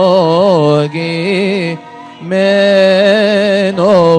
فلوغي منو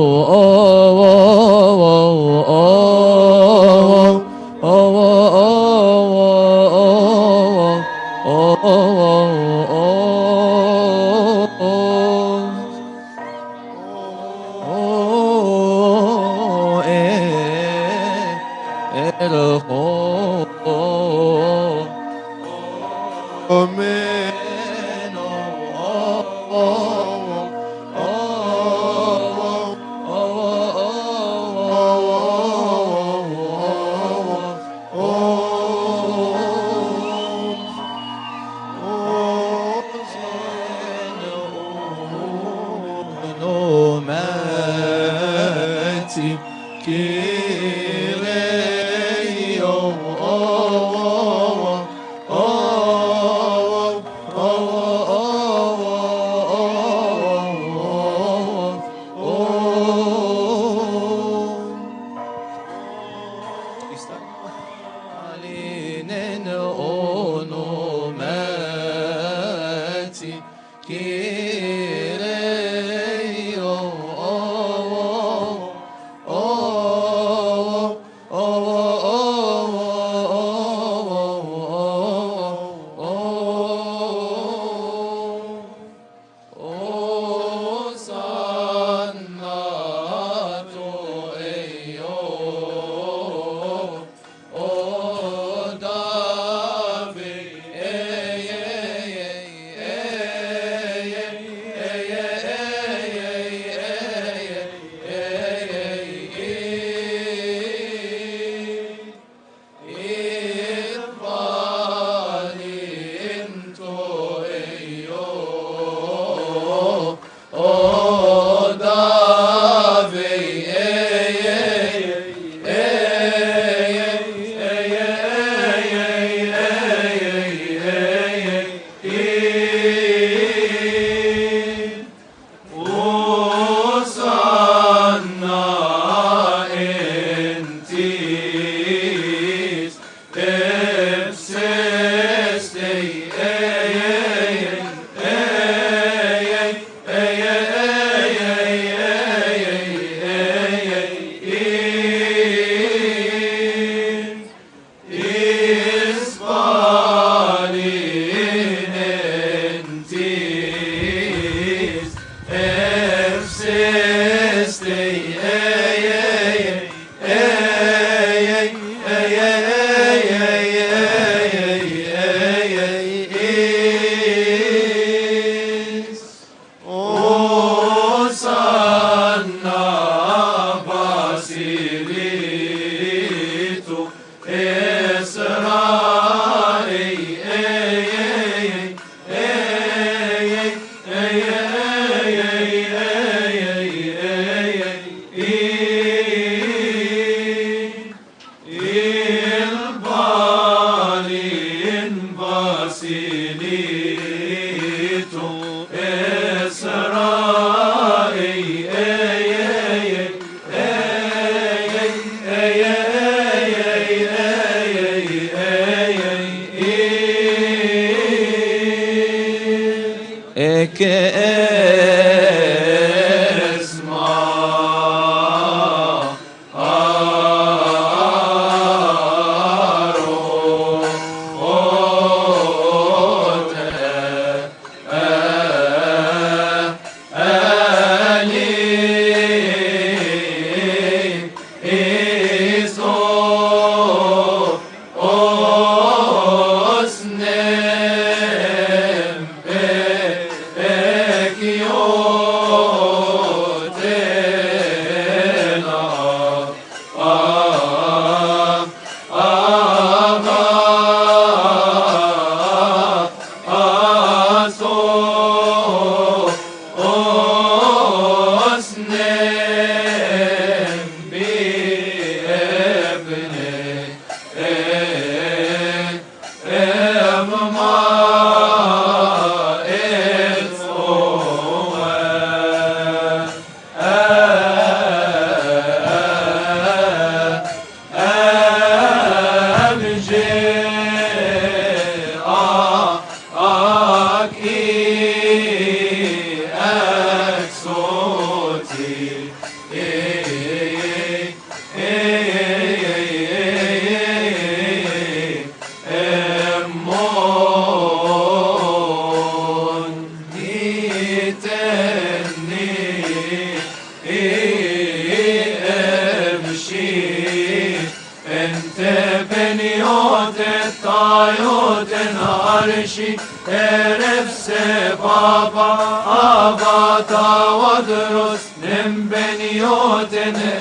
بابا تواضروس نمبنيوت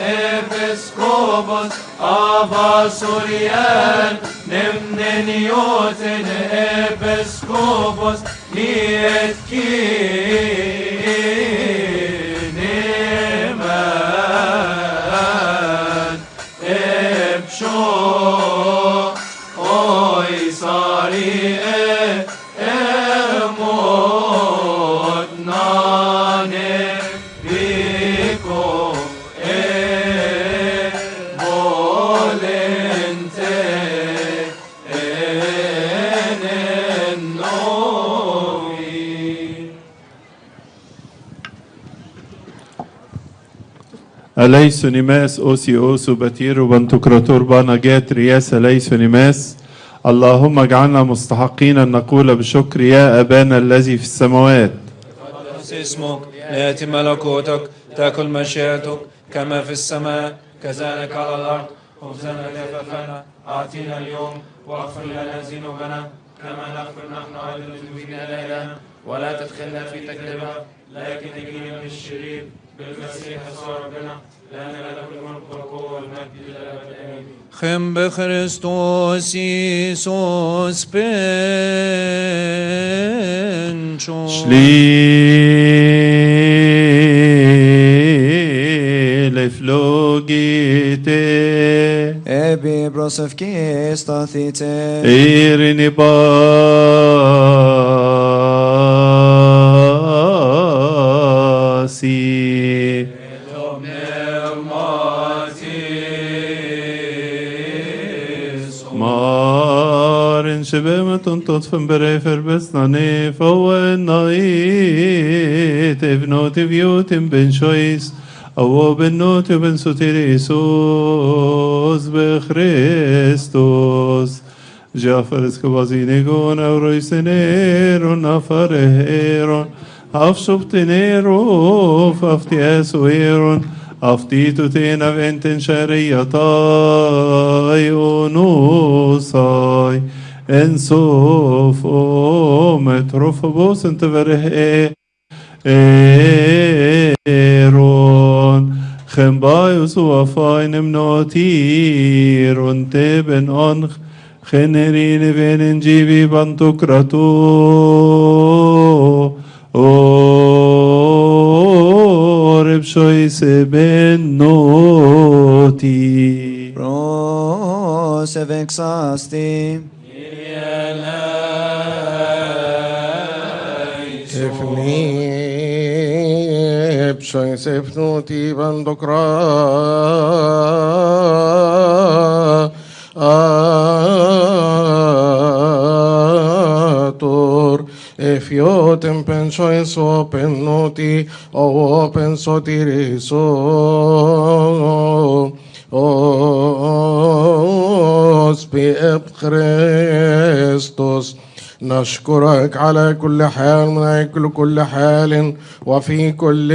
إبسكوبوس أبا سوريان نمنيوت إبسكوبوس ليتكي نمان إبشو أوي صاري أليس نماس أوسي أوسو بتير وبنتكراتور بانجات رياس أليس نماس اللهم اجعلنا مستحقين أن نقول بشكر يا أبانا الذي في السماوات. قدس اسمك ليأتي ملكوتك تأكل مشيئتك كما في السماء كذلك على الأرض. خبزنا كفافنا أعطينا اليوم واغفر لنا ذنوبنا كما نغفر نحن أيضا للمذنبين إلينا ولا تدخلنا في تجربة لكن نجينا من الشرير بالمسيح يسوع ربنا لأن له الملك والقوة والمجد إلى الأبد آمين. خم بخريستوس يسوس بنشو شلي فلوجيتي Ebi brosevki stathite إيرني باسي مارن شبامة تطفن بريفر بسناني فوين نايت ابنوت بيوت بن شويس أو بنوت بن سوتير إيسوس بخريستوس جافر اسكبازينيغون أو رويسنيرون أفرهيرون أفشبتنيرو فافتياسويرون أفتيتو تينا بنتن شريطاي ونوصاي انسوف متروف بوس انت بره ايرون خنبايوس وفاين منوتير انتبن انخ خنرين بين انجيبي بانتوكراتو أورب شويس بن نوتي brosevexasti Ifni b'shoysef nuti bandokra ator efyot Otem pensois open noti, open sotiriso, باب خريستوس. نشكرك على كل حال من أجل كل حال وفي كل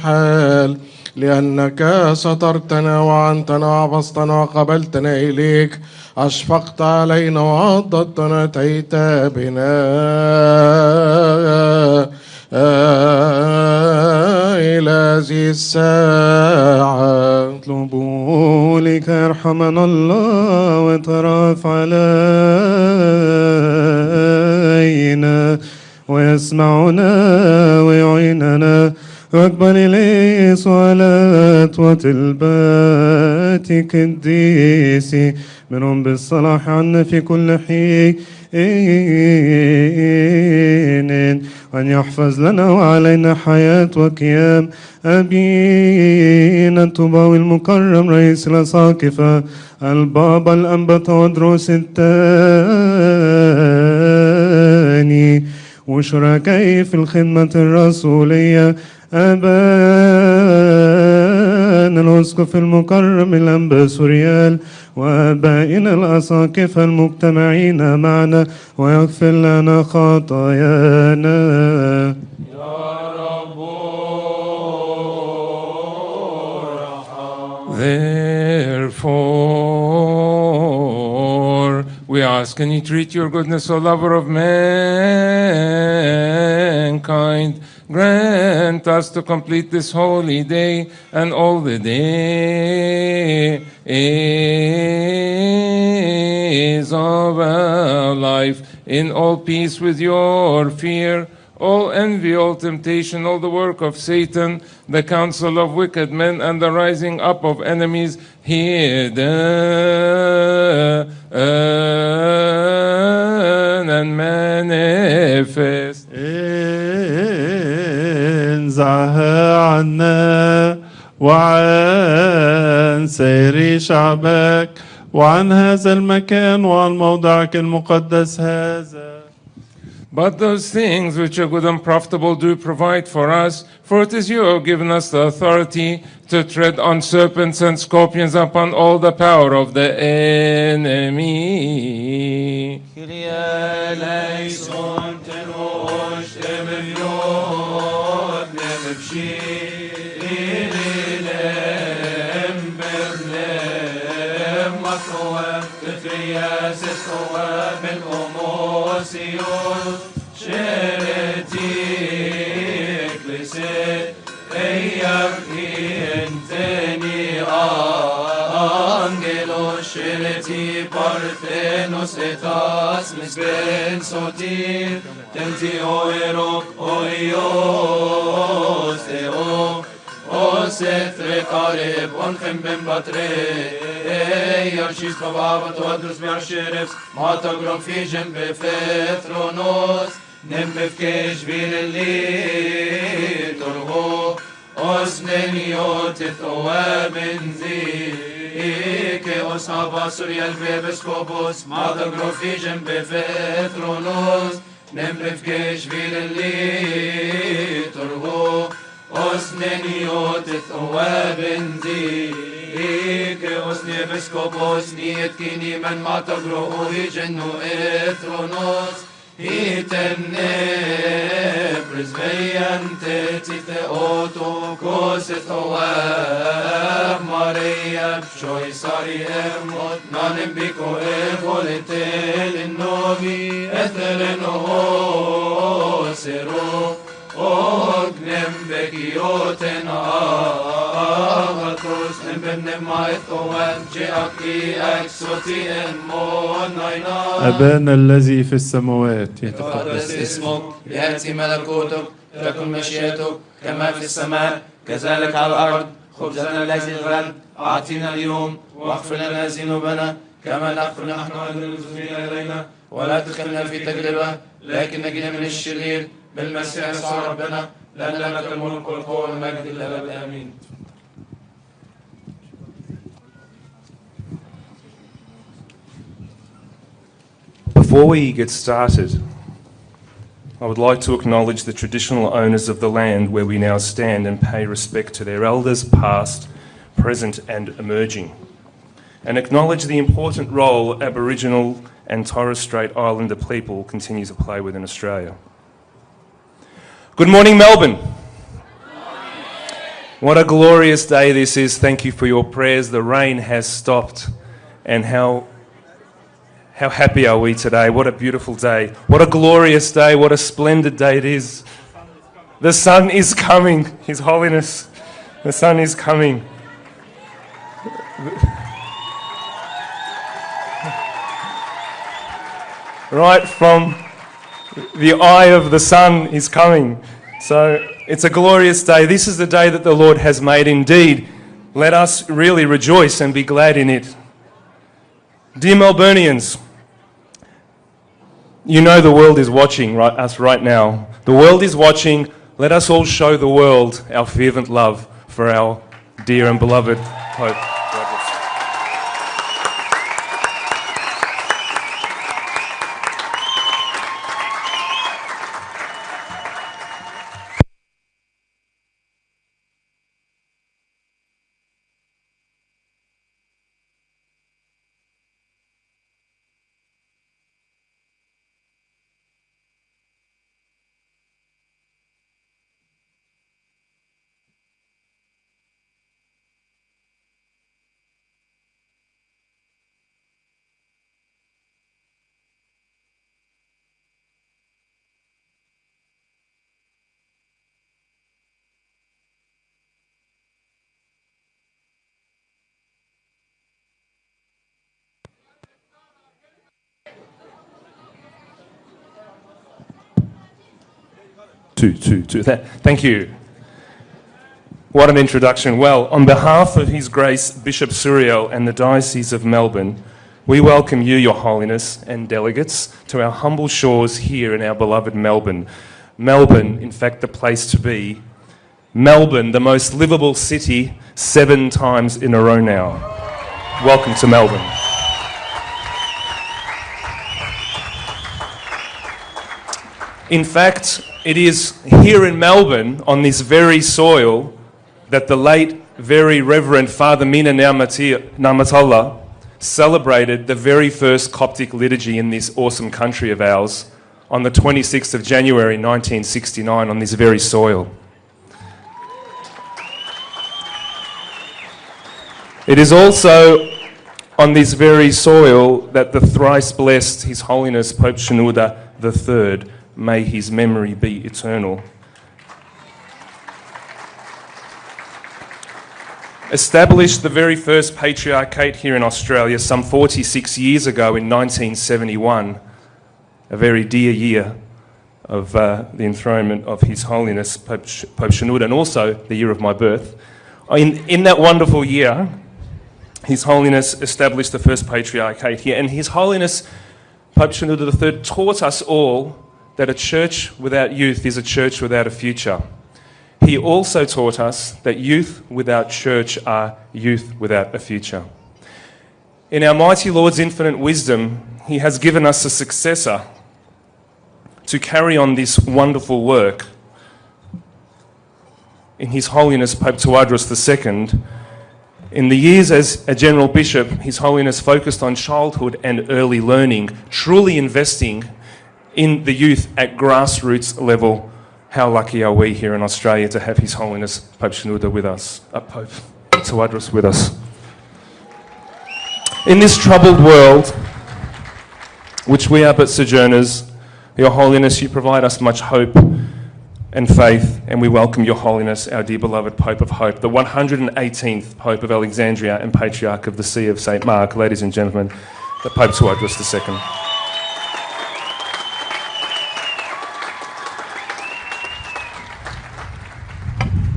حال، لأنك سترتنا وعنتنا وعبستنا وقبلتنا إليك، أشفقت علينا وعضدتنا، أتيت بنا إلى هذه الساعة. اطلبوا لك يرحمنا الله ويترأف علينا ويسمعنا ويعيننا واقبل إليه صلاة وتلبات قديسي منهم بالصلاح عنا في كل حين، وأن يحفظ لنا وعلينا حياة وقيام أبينا الطوباوي المكرم رئيس الأساقفة البابا الأنبا تواضروس الثاني وشركائي في الخدمة الرسولية أبانا الأسقف المكرم الأنبا سوريال وآبائنا الأساقفة المجتمعين معنا ويغفر لنا خطايانا. Therefore, we ask and entreat your goodness, O lover of mankind, grant us to complete this holy day and all the days of our life in all peace with your fear, all envy, all temptation, all the work of Satan, the counsel of wicked men, and the rising up of enemies hidden and manifest. انزعها عنا وعن سير شعبك وعن هذا المكان وعن موضعك المقدس هذا. But those things which are good and profitable do provide for us, for it is you who have given us the authority to tread on serpents and scorpions, upon all the power of the enemy. Parthenos etas mis ben sotir tenti oerok oios eo oset rekareb onchem ben batre Eiyarshis bababa Tواضروس miarshirevs mata gromfijem befetronos nem befkesh vireli torgo osneniot etoa benzi Ike osaba Suriel bebeskopos mata grofijem befetronos nem befkesh vireli torgo osneniot etoa benzi Ike osne beskopos niet kini men mata grofijem no etronos Itenne prezvejante tite oto koset oa Maria pshoi sari emot nanem biko evoletel novi etelen osero ognem bekioten agatos nem maetoem jeaki exoti emon naina أبانا الذي في السماوات يتقدس اسمك يأتي ملكوتك تكن مشيئتك كما في السماء كذلك على الأرض خبزنا الذي الغد أعطينا اليوم واغفر لنا ذنوبنا كما نغفر نحن المذنبين إلينا ولا تدخلنا في تجربة لكن نجنا من الشرير بالمسيح يسوع ربنا لأن لك الملك والقوة والمجد للأبد آمين. Before we get started, I would like to acknowledge the traditional owners of the land where we now stand and pay respect to their elders past, present and emerging, and acknowledge the important role Aboriginal and Torres Strait Islander people continue to play within Australia. Good morning, Melbourne. What a glorious day this is. Thank you for your prayers. The rain has stopped, and how happy are we today? What a beautiful day. What a glorious day. What a splendid day it is. The sun is coming, His Holiness. The sun is coming. Right from the eye of the sun is coming. So it's a glorious day. This is the day that the Lord has made. Indeed, let us really rejoice and be glad in it. Dear Melburnians, you know the world is watching us right now. The world is watching. Let us all show the world our fervent love for our dear and beloved Pope. Thank you. What an introduction. Well, on behalf of His Grace Bishop Suriel and the Diocese of Melbourne, we welcome you, Your Holiness, and delegates to our humble shores here in our beloved Melbourne. Melbourne, in fact, the place to be. Melbourne, the most livable city 7 times in a row now. Welcome to Melbourne. In fact, it is here in Melbourne, on this very soil, that the late, very Reverend Father Mina Namatullah celebrated the very first Coptic liturgy in this awesome country of ours on the 26th of January 1969 on this very soil. It is also on this very soil that the thrice blessed His Holiness Pope Shenouda III, may his memory be eternal, established the very first patriarchate here in Australia some 46 years ago in 1971, a very dear year of the enthronement of His Holiness Pope Shenouda, and also the year of my birth. In that wonderful year, His Holiness established the first patriarchate here, and His Holiness Pope Shenouda III taught us all that a church without youth is a church without a future. He also taught us that youth without church are youth without a future. In our mighty Lord's infinite wisdom, He has given us a successor to carry on this wonderful work. In His Holiness Pope Tawadaros II, in the years as a General Bishop, His Holiness focused on childhood and early learning, truly investing in the youth at grassroots level. How lucky are we here in Australia to have His Holiness Pope Shenouda with us, Pope Tawadaros with us. In this troubled world, which we are but sojourners, Your Holiness, You provide us much hope and faith, and we welcome Your Holiness, our dear beloved Pope of Hope, the 118th Pope of Alexandria and Patriarch of the See of St. Mark, ladies and gentlemen, the Pope Tawadaros II.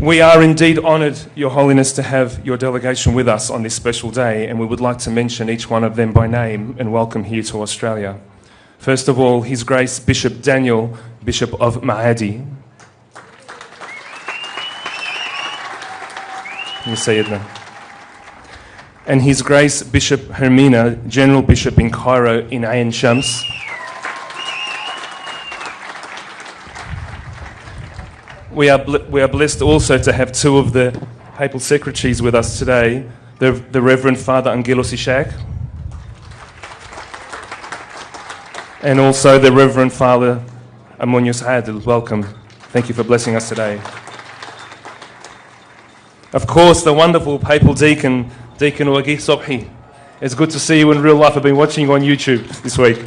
We are indeed honoured, Your Holiness, to have your delegation with us on this special day, and we would like to mention each one of them by name and welcome here to Australia. First of all, His Grace Bishop Daniel, Bishop of Mahadi. And His Grace Bishop Hermina, General Bishop in Cairo in Ain Shams. We are blessed also to have two of the papal secretaries with us today, the Reverend Father Angelos Ishak and also the Reverend Father Amonius Adil. Welcome. Thank you for blessing us today. Of course, the wonderful papal deacon, Deacon Wagi Sobhi. It's good to see you in real life. I've been watching you on YouTube this week.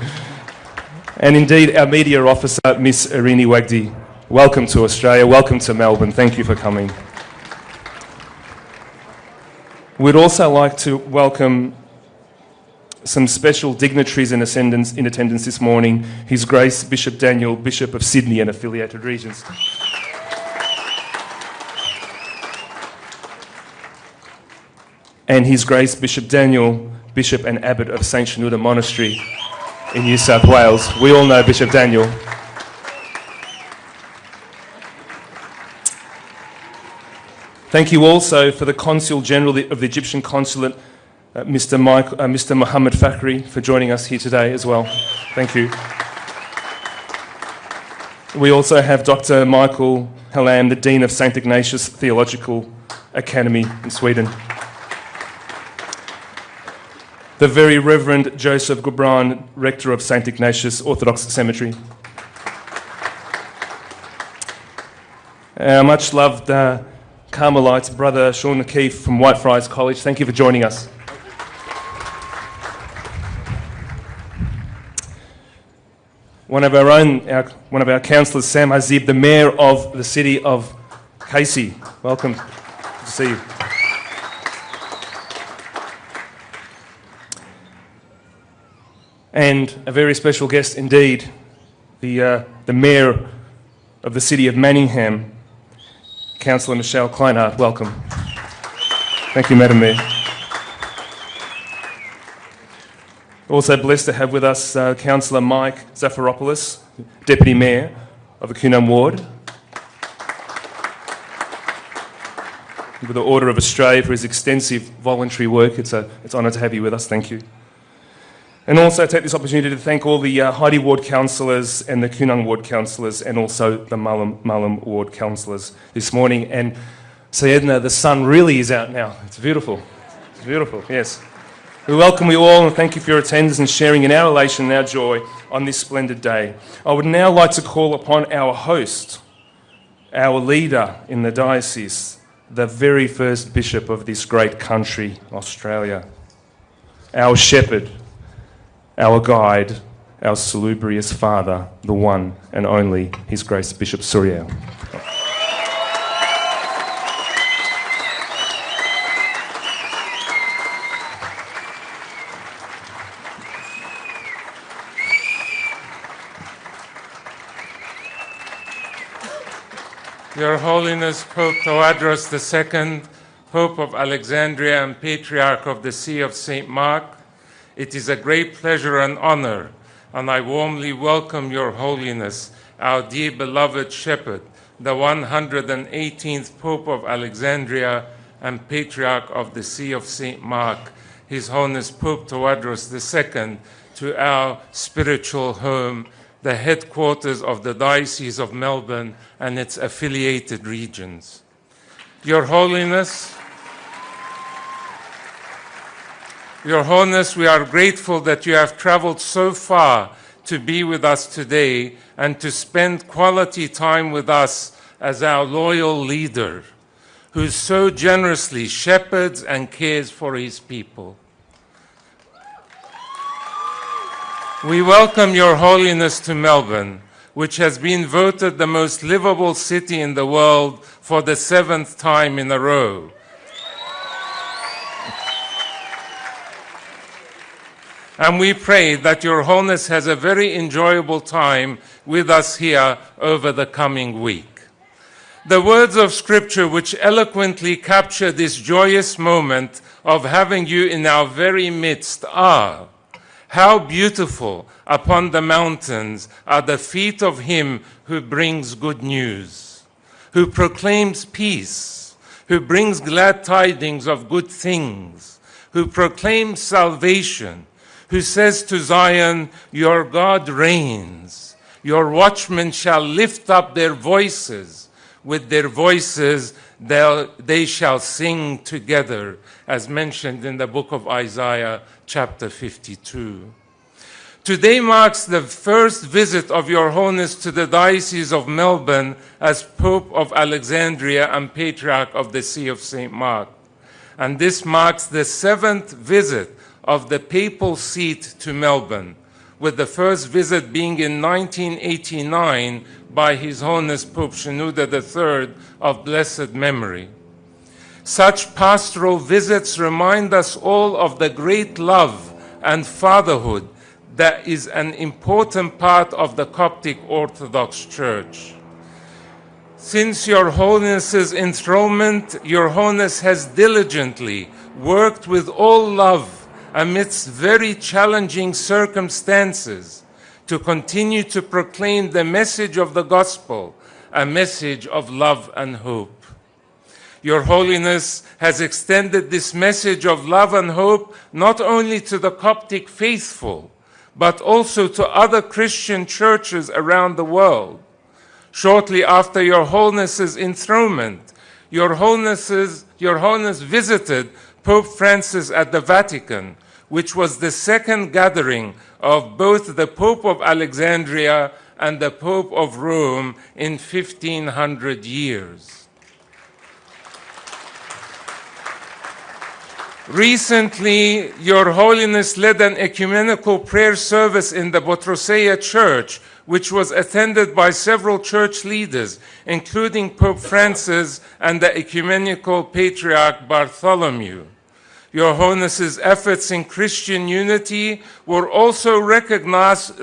And indeed, our media officer, Miss Irini Wagdi. Welcome to Australia. Welcome to Melbourne. Thank you for coming. We'd also like to welcome some special dignitaries in attendance this morning. His Grace Bishop Daniel, Bishop of Sydney and affiliated regions. And His Grace Bishop Daniel, Bishop and Abbot of St Shenouda Monastery in New South Wales. We all know Bishop Daniel. Thank you also for the Consul General of the Egyptian Consulate, Mr. Mohammed Fakhri, for joining us here today as well. Thank you. We also have Dr. Michael Hallam, the Dean of St Ignatius Theological Academy in Sweden. The Very Reverend Joseph Gubran, Rector of St Ignatius Orthodox Cemetery. Our much loved Carmelite brother Sean O'Keefe from Whitefriars College. Thank you for joining us. One of our councillors, Sam Hazib, the Mayor of the city of Casey. Welcome. Good to see you. And a very special guest indeed, the Mayor of the city of Manningham, Councillor Michelle Kleinhardt. Welcome. Thank you, Madam Mayor. Also blessed to have with us Councillor Mike Zafaropoulos, Deputy Mayor of the Cunham Ward, with the Order of Australia for his extensive voluntary work. It's an honour to have you with us. Thank you. And also take this opportunity to thank all the Heidi Ward councillors and the Cunham Ward councillors and also the Mullum Ward councillors this morning. And Sayedna, the sun really is out now. It's beautiful. It's beautiful, yes. We welcome you all and thank you for your attendance and sharing in our elation and our joy on this splendid day. I would now like to call upon our host, our leader in the diocese, the very first bishop of this great country, Australia, our shepherd, our guide, our salubrious father, the one and only, His Grace Bishop Suriel. Your Holiness Pope Tواضروس II, Pope of Alexandria and Patriarch of the See of St. Mark, it is a great pleasure and honor, and I warmly welcome Your Holiness, our dear beloved Shepherd, the 118th Pope of Alexandria and Patriarch of the See of St. Mark, His Holiness Pope Tواضروس II, to our spiritual home, the headquarters of the Diocese of Melbourne and its affiliated regions. Your Holiness, we are grateful that you have traveled so far to be with us today and to spend quality time with us as our loyal leader, who so generously shepherds and cares for his people. We welcome Your Holiness to Melbourne, which has been voted the most livable city in the world for the 7th time in a row. And we pray that Your Holiness has a very enjoyable time with us here over the coming week. The words of Scripture which eloquently capture this joyous moment of having you in our very midst are, "How beautiful upon the mountains are the feet of him who brings good news, who proclaims peace, who brings glad tidings of good things, who proclaims salvation, who says to Zion, your God reigns. Your watchmen shall lift up their voices with their voices they shall sing together, as mentioned in the book of Isaiah, chapter 52. Today marks the first visit of Your Holiness to the Diocese of Melbourne as Pope of Alexandria and Patriarch of the See of St. Mark. And this marks the 7th visit of the papal seat to Melbourne, with the first visit being in 1989 by His Holiness Pope Shenouda III of blessed memory. Such pastoral visits remind us all of the great love and fatherhood that is an important part of the Coptic Orthodox Church. Since Your Holiness's enthronement, Your Holiness has diligently worked with all love amidst very challenging circumstances to continue to proclaim the message of the gospel, a message of love and hope. Your Holiness has extended this message of love and hope not only to the Coptic faithful, but also to other Christian churches around the world. Shortly after Your Holiness's enthronement, Your Holiness visited Pope Francis at the Vatican, which was the second gathering of both the Pope of Alexandria and the Pope of Rome in 1500 years. Recently, Your Holiness led an ecumenical prayer service in the Botrosea Church, which was attended by several church leaders, including Pope Francis and the ecumenical Patriarch Bartholomew. Your Holiness's efforts in Christian unity were also recognized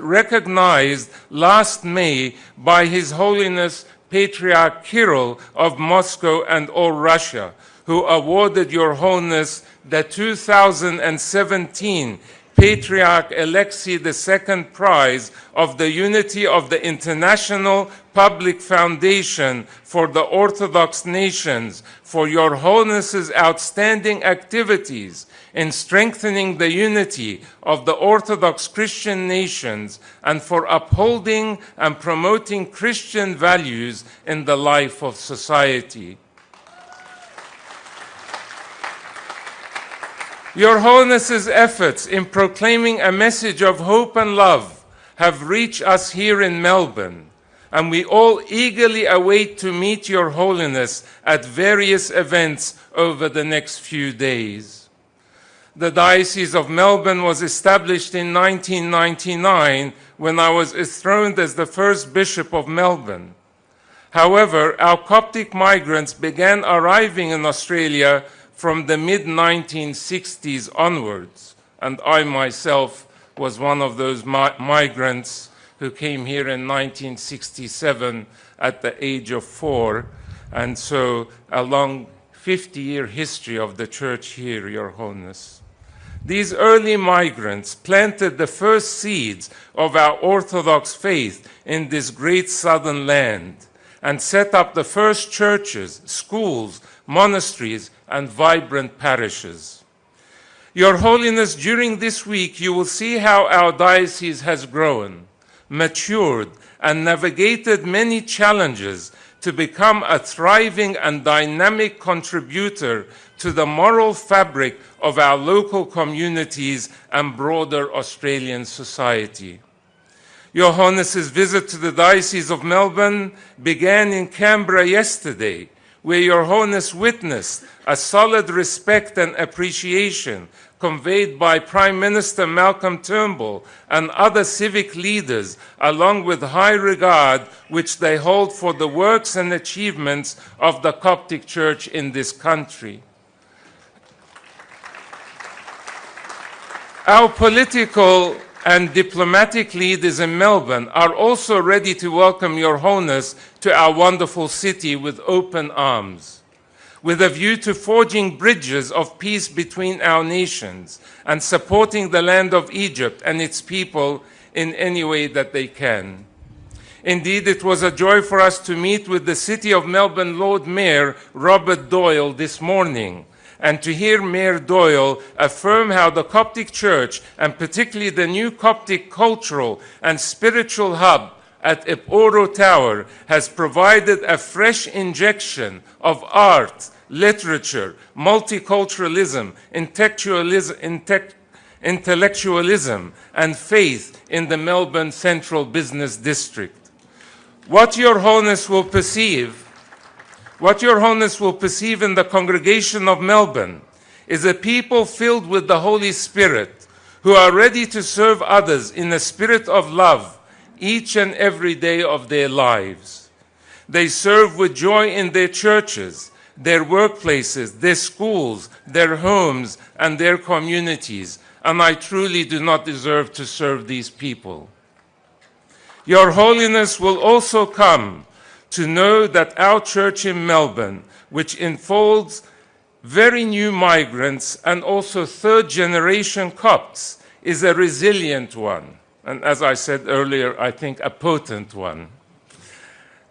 last May by His Holiness Patriarch Kirill of Moscow and all Russia, who awarded Your Holiness the 2017 Patriarch Alexei II Prize of the Unity of the International Public Foundation for the Orthodox Nations for Your Holiness's outstanding activities in strengthening the unity of the Orthodox Christian nations and for upholding and promoting Christian values in the life of society. Your Holiness's efforts in proclaiming a message of hope and love have reached us here in Melbourne, and we all eagerly await to meet Your Holiness at various events over the next few days. The Diocese of Melbourne was established in 1999 when I was enthroned as the first Bishop of Melbourne. However, our Coptic migrants began arriving in Australia from the mid-1960s onwards, and I myself was one of those migrants who came here in 1967 at the age of 4, and so a long 50-year history of the Church here, Your Holiness. These early migrants planted the first seeds of our Orthodox faith in this great southern land and set up the first churches, schools, monasteries, and vibrant parishes. Your Holiness, during this week, you will see how our diocese has grown, matured, and navigated many challenges to become a thriving and dynamic contributor to the moral fabric of our local communities and broader Australian society. Your Holiness's visit to the Diocese of Melbourne began in Canberra yesterday, where Your Holiness witnessed a solid respect and appreciation conveyed by Prime Minister Malcolm Turnbull and other civic leaders, along with high regard which they hold for the works and achievements of the Coptic Church in this country. Our political and diplomatic leaders in Melbourne are also ready to welcome Your Holiness to our wonderful city with open arms, with a view to forging bridges of peace between our nations and supporting the land of Egypt and its people in any way that they can. Indeed, it was a joy for us to meet with the City of Melbourne Lord Mayor Robert Doyle this morning, and to hear Mayor Doyle affirm how the Coptic Church, and particularly the new Coptic cultural and spiritual hub at Eporo Tower has provided a fresh injection of art, literature, multiculturalism, intellectualism, and faith in the Melbourne Central Business District. What Your Holiness will perceive in the congregation of Melbourne is a people filled with the Holy Spirit who are ready to serve others in a spirit of love each and every day of their lives. They serve with joy in their churches, their workplaces, their schools, their homes, and their communities, and I truly do not deserve to serve these people. Your Holiness will also come to know that our church in Melbourne, which enfolds very new migrants and also third-generation Copts, is a resilient one. And as I said earlier, I think a potent one.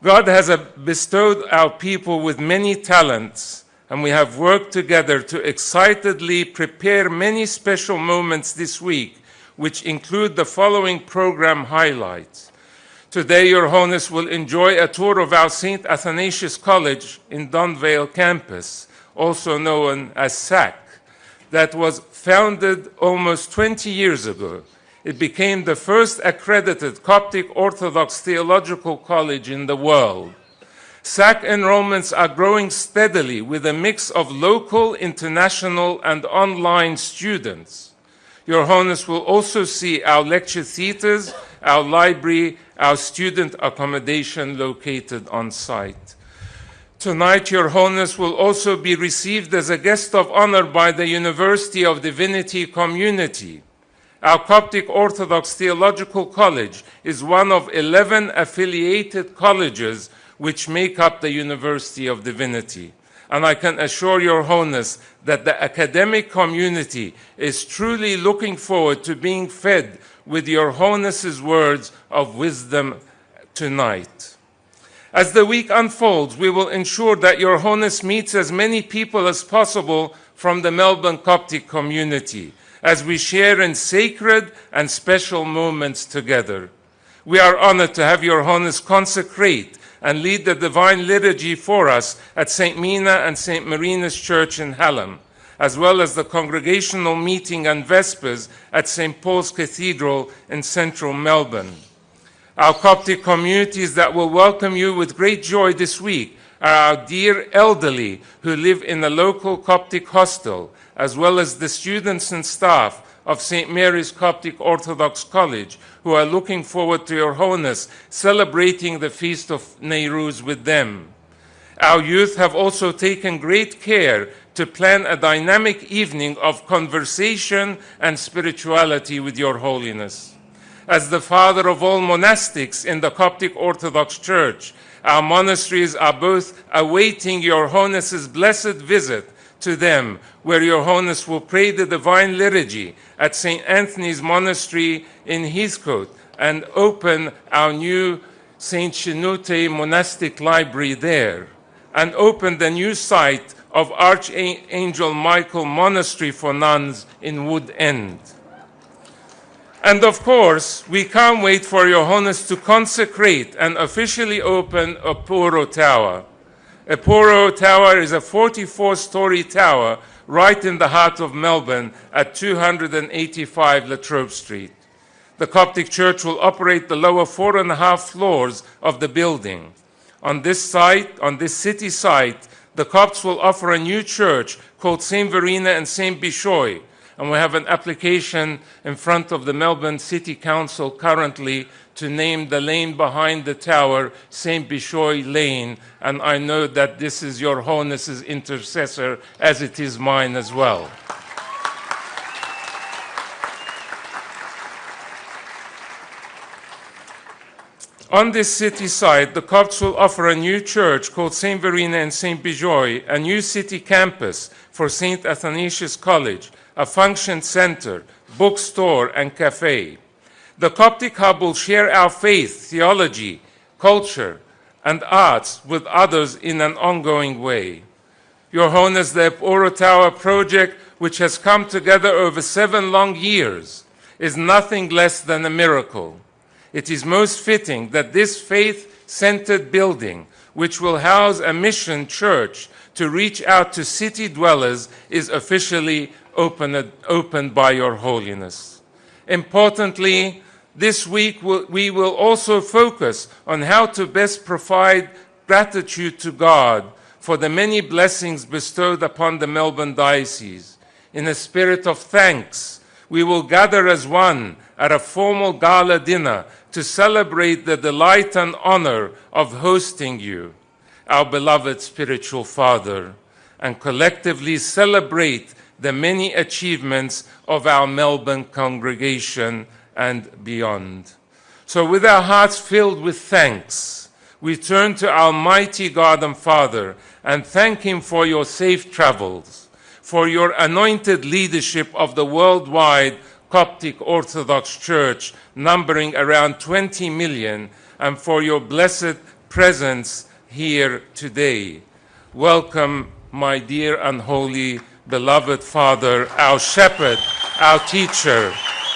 God has bestowed our people with many talents, and we have worked together to excitedly prepare many special moments this week, which include the following program highlights. Today, Your Holiness will enjoy a tour of our St. Athanasius College in Donvale campus, also known as SAC, that was founded almost 20 years ago. It became the first accredited Coptic Orthodox theological college in the world. SAC enrollments are growing steadily with a mix of local, international, and online students. Your Holiness will also see our lecture theaters, our library, our student accommodation located on site. Tonight, Your Holiness will also be received as a guest of honor by the University of Divinity community. Our Coptic Orthodox Theological College is one of 11 affiliated colleges which make up the University of Divinity. And I can assure Your Holiness that the academic community is truly looking forward to being fed with Your Holiness's words of wisdom tonight. As the week unfolds, we will ensure that Your Holiness meets as many people as possible from the Melbourne Coptic community, as we share in sacred and special moments together. We are honored to have Your Holiness consecrate and lead the Divine Liturgy for us at St. Mina and St. Marina's Church in Hallam, as well as the congregational meeting and Vespers at St. Paul's Cathedral in central Melbourne. Our Coptic communities that will welcome you with great joy this week are our dear elderly who live in the local Coptic hostel, as well as the students and staff of St. Mary's Coptic Orthodox College, who are looking forward to Your Holiness celebrating the Feast of Nayrouz with them. Our youth have also taken great care to plan a dynamic evening of conversation and spirituality with Your Holiness. As the father of all monastics in the Coptic Orthodox Church, our monasteries are both awaiting Your Holiness's blessed visit to them, where Your Holiness will pray the Divine Liturgy at St. Anthony's Monastery in Heathcote and open our new St. Chinute Monastic Library there, and open the new site of Archangel Michael Monastery for Nuns in Wood End. And of course, we can't wait for Your Holiness to consecrate and officially open Eporo Tower. Eporo Tower is a 44-story tower right in the heart of Melbourne at 285 Latrobe Street. The Coptic Church will operate the lower 4.5 floors of the building. On this site, on this city site, the Copts will offer a new church called St. Verena and St. Bishoy, and we have an application in front of the Melbourne City Council currently to name the lane behind the tower St. Bishoy Lane, and I know that this is Your Holiness's intercessor, as it is mine as well. On this city site, the Copts will offer a new church called St. Verena and St. Bishoy, a new city campus for St. Athanasius College, a function center, bookstore, and cafe. The Coptic Hub will share our faith, theology, culture, and arts with others in an ongoing way. Your Holiness, the Eporo Tower project, which has come together over 7 long years, is nothing less than a miracle. it is most fitting that this faith-centered building, which will house a mission church to reach out to city dwellers, is officially opened by Your Holiness. Importantly, this week we will also focus on how to best provide gratitude to God for the many blessings bestowed upon the Melbourne Diocese. In a spirit of thanks, we will gather as one at a formal gala dinner to celebrate the delight and honor of hosting you, our beloved spiritual Father, and collectively celebrate the many achievements of our Melbourne congregation and beyond. So with our hearts filled with thanks, we turn to our mighty God and Father and thank Him for your safe travels, for your anointed leadership of the worldwide Coptic Orthodox Church, numbering around 20 million, and for your blessed presence here today. Welcome, my dear and holy beloved Father, our shepherd, our teacher,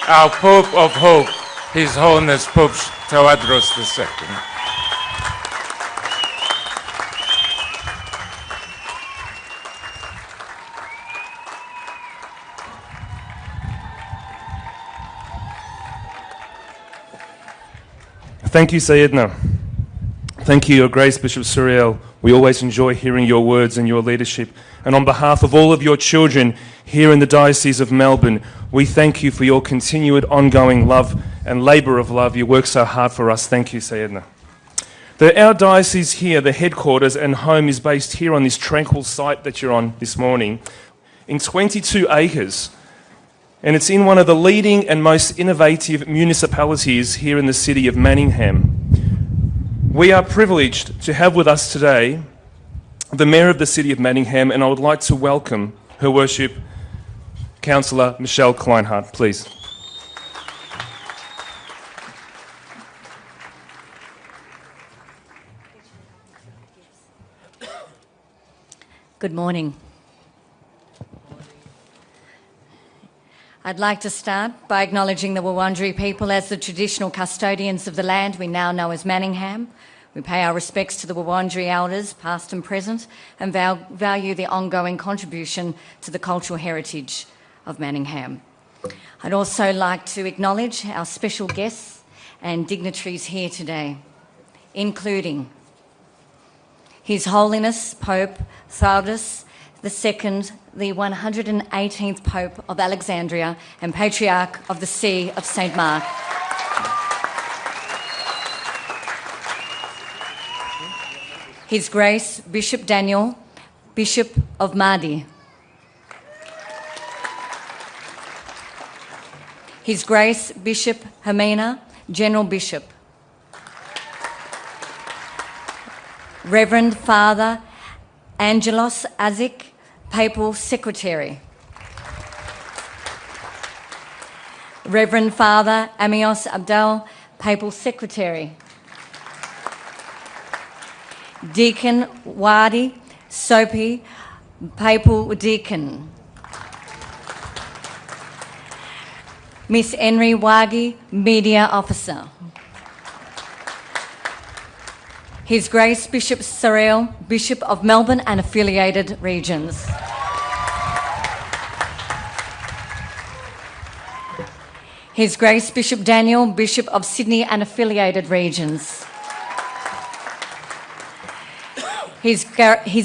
our Pope of Hope, His Holiness Pope Tواضروس II. Thank you, Sayedna. Thank you, Your Grace, Bishop Suriel. We always enjoy hearing your words and your leadership. And on behalf of all of your children here in the Diocese of Melbourne, we thank you for your continued ongoing love and labour of love. You work so hard for us. Thank you, Sayedna. Our diocese here, the headquarters and home, is based here on this tranquil site that you're on this morning, in 22 acres. And it's in one of the leading and most innovative municipalities here in the city of Manningham. We are privileged to have with us today the Mayor of the City of Manningham, and I would like to welcome Her Worship, Councillor Michelle Kleinhardt, please. Good morning. I'd like to start by acknowledging the Wurundjeri people as the traditional custodians of the land we now know as Manningham. We pay our respects to the Wurundjeri elders, past and present, and value their ongoing contribution to the cultural heritage of Manningham. I'd also like to acknowledge our special guests and dignitaries here today, including His Holiness Pope Thádaros II, the 118th Pope of Alexandria and Patriarch of the See of St. Mark. His Grace Bishop Daniel, Bishop of Mahdi. His Grace Bishop Hermina, General Bishop. Reverend Father Angelos Azik, Papal Secretary. Reverend Father Amios Abdel, Papal Secretary. Deacon Wadi Sopi, Papal Deacon. Miss Henry Wagi, Media Officer. His Grace Bishop Suriel, Bishop of Melbourne and affiliated regions. His Grace Bishop Daniel, Bishop of Sydney and affiliated regions. His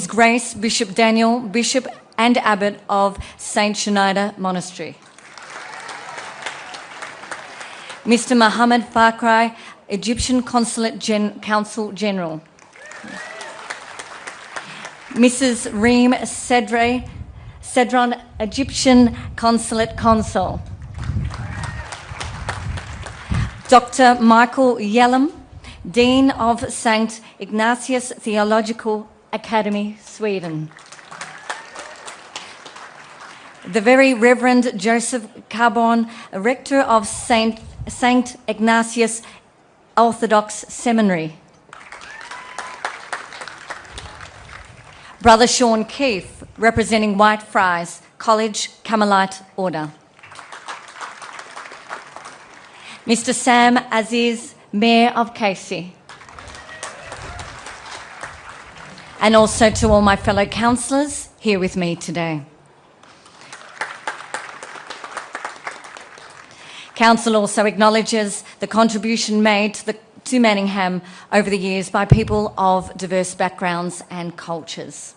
Grace Bishop Daniel, Bishop and Abbot of St. Schneider Monastery. Mr. Mohammed Fakrai, Egyptian Consul General. Mrs. Reem Cedron, Egyptian Consulate Consul. Dr. Michael Yellem, Dean of St. Ignatius Theological Academy, Sweden. The Very Reverend Joseph Carbon, Rector of St. Ignatius Orthodox Seminary. Brother Sean Keefe, representing Whitefriars College Carmelite Order. Mr. Sam Aziz Mayor of Casey. And also to all my fellow councillors here with me today. Council also acknowledges the contribution made to Manningham over the years by people of diverse backgrounds and cultures.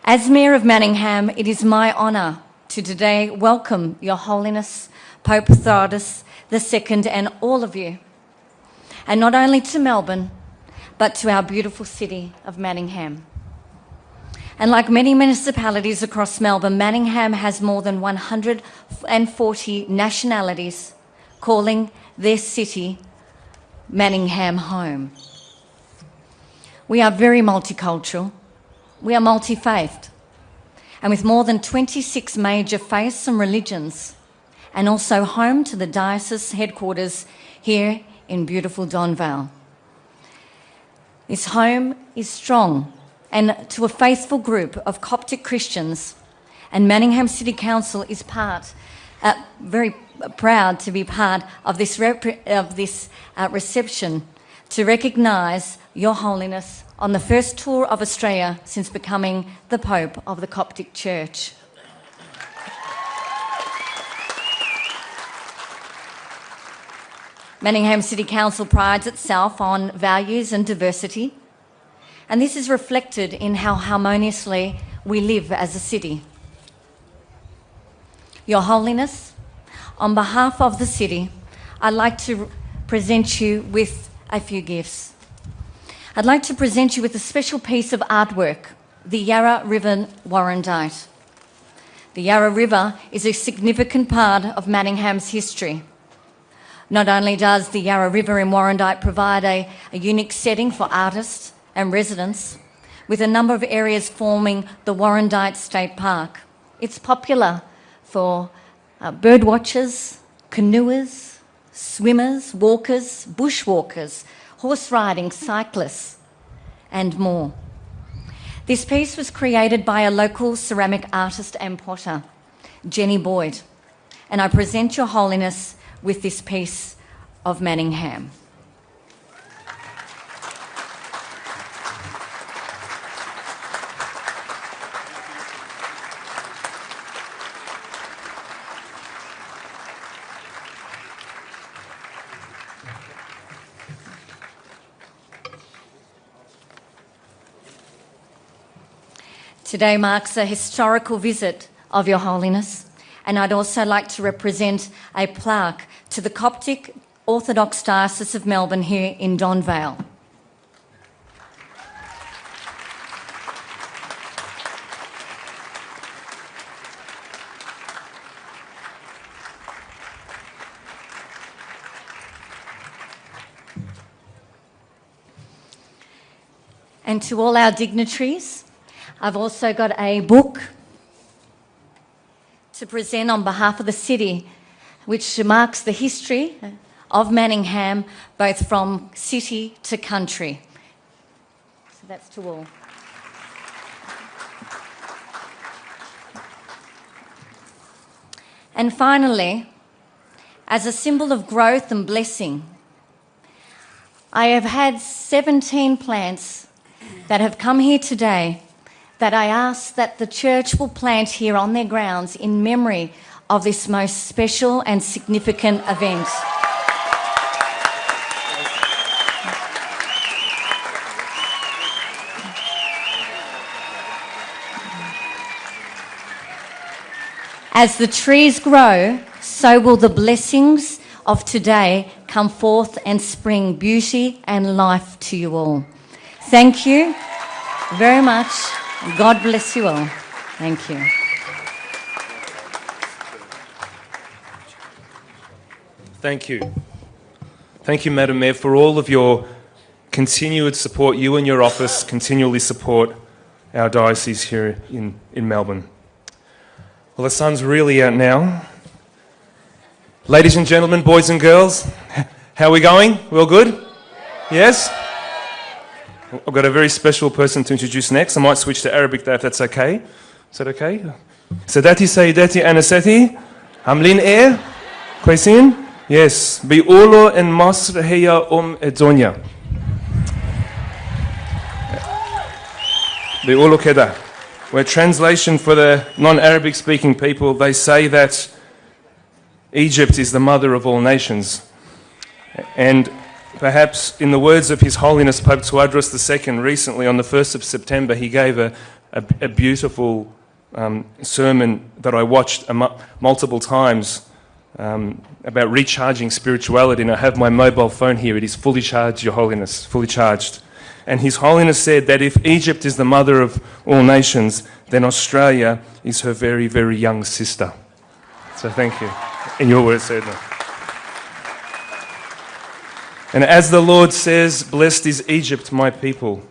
As Mayor of Manningham, it is my honour to today welcome Your Holiness Pope Thádaros II and all of you, and not only to Melbourne, but to our beautiful city of Manningham. And like many municipalities across Melbourne, Manningham has more than 140 nationalities calling their city Manningham home. We are very multicultural. We are multi-faithed. And with more than 26 major faiths and religions, and also home to the diocese headquarters here in beautiful Don Vale. This home is strong, and to a faithful group of Coptic Christians, and Manningham City Council is very proud to be part of this reception to recognise Your Holiness on the first tour of Australia since becoming the Pope of the Coptic Church. Manningham City Council prides itself on values and diversity, and this is reflected in how harmoniously we live as a city. Your Holiness, on behalf of the city, I'd like to present you with a few gifts. I'd like to present you with a special piece of artwork, the Yarra River Warrandyte. The Yarra River is a significant part of Manningham's history. Not only does the Yarra River in Warrandyte provide a unique setting for artists and residents, with a number of areas forming the Warrandyte State Park, it's popular for bird watchers, canoers, swimmers, walkers, bushwalkers, horse riding, cyclists, and more. This piece was created by a local ceramic artist and potter, Jenny Boyd, and I present Your Holiness with this piece of Manningham. Today marks a historical visit of Your Holiness, and I'd also like to represent a plaque to the Coptic Orthodox Diocese of Melbourne here in Don Vale. And to all our dignitaries, I've also got a book to present on behalf of the city, which marks the history of Manningham, both from city to country. So that's to all. And finally, as a symbol of growth and blessing, I have had 17 plants that have come here today that I ask that the church will plant here on their grounds in memory of this most special and significant event. As the trees grow, so will the blessings of today come forth and spring beauty and life to you all. Thank you very much. God bless you all. Thank you. Thank you. Thank you, Madam Mayor, for all of your continued support. You and your office continually support our diocese here in Melbourne. Well, the sun's really out now. Ladies and gentlemen, boys and girls, how are we going? We all good? Yes? I've got a very special person to introduce next. I might switch to Arabic there if that's okay. Is that okay? Sadati, Sayyidati, Anasati, Hamlin Air, Kwaisin. Yes, بيقولوا إن مصر هي الدنيا. بيقولوا كده. Where translation for the non-Arabic speaking people, they say that Egypt is the mother of all nations. And perhaps in the words of His Holiness Pope Tواضروس II, recently on the 1st of September, he gave a beautiful sermon that I watched multiple times about recharging spirituality. And I have my mobile phone here. It is fully charged, Your Holiness, fully charged. And His Holiness said that if Egypt is the mother of all nations, then Australia is her very, very young sister. So thank you. In your words, certainly. And as the Lord says, blessed is Egypt, my people.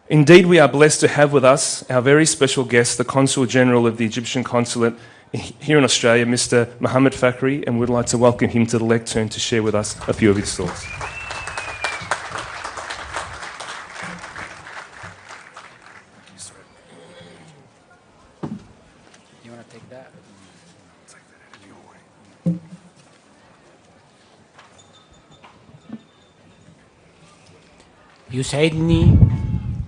Indeed, we are blessed to have with us our very special guest, the Consul General of the Egyptian Consulate here in Australia, Mr. Mohammed Fakhri, and we'd like to welcome him to the lectern to share with us a few of his thoughts. You want to take that? يسعدني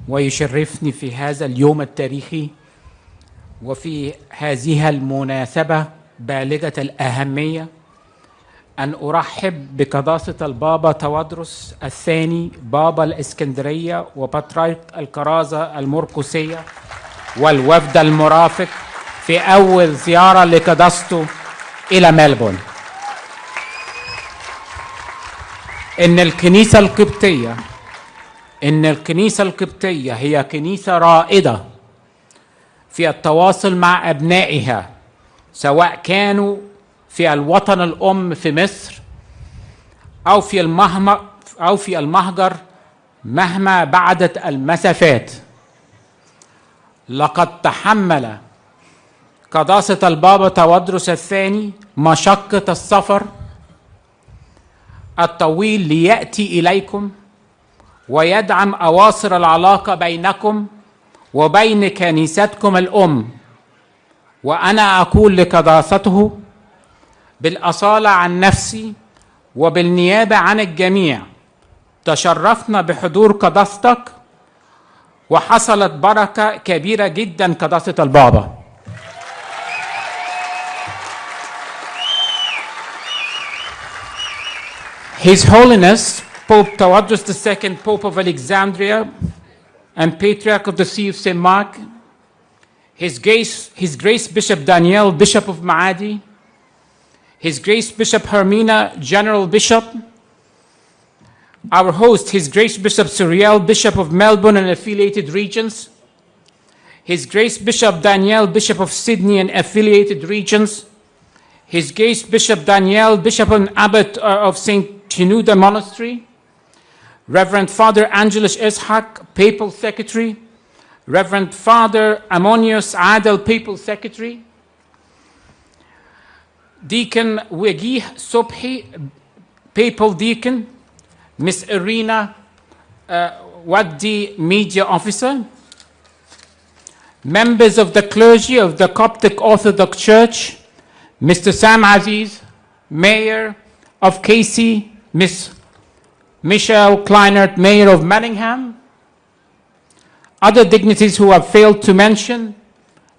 ويشرفني في هذا اليوم التاريخي وفي هذه المناسبة بالغة الأهمية أن أرحب بقداسة البابا تواضروس الثاني بابا الإسكندرية وبطريرك الكرازة المرقسية والوفد المرافق في أول زيارة لقداسته إلى ملبورن. إن الكنيسة القبطية هي كنيسة رائدة في التواصل مع أبنائها، سواء كانوا في الوطن الأم في مصر أو في المهجر مهما بعدت المسافات. لقد تحمل قداسة البابا تواضروس الثاني مشقة السفر الطويل ليأتي إليكم ويدعم أواصر العلاقة بينكم وبين كنيستكم الأم. وأنا أقول لقداسته بالأصالة عن نفسي وبالنيابة عن الجميع، تشرفنا بحضور قداستك وحصلت بركة كبيرة جدا قداسة البابا. His Holiness Pope Tواضروس II, Pope of Alexandria and Patriarch of the See of St. Mark, His Grace Bishop Daniel, Bishop of Maadi, His Grace Bishop Hermina, General Bishop, our host, His Grace Bishop Suriel, Bishop of Melbourne and affiliated regions, His Grace Bishop Daniel, Bishop of Sydney and affiliated regions, His Grace Bishop Daniel, Bishop and Abbot of St. Chinuda Monastery, Reverend Father Angelus Ishaq, Papal Secretary, Reverend Father Ammonius Adel, Papal Secretary, Deacon Wagih Sobhi, Papal Deacon, Miss Irina Waddi, Media Officer, members of the clergy of the Coptic Orthodox Church, Mr. Sam Aziz, Mayor of Casey, Miss Michelle Kleinert, Mayor of Manningham, other dignitaries who have failed to mention,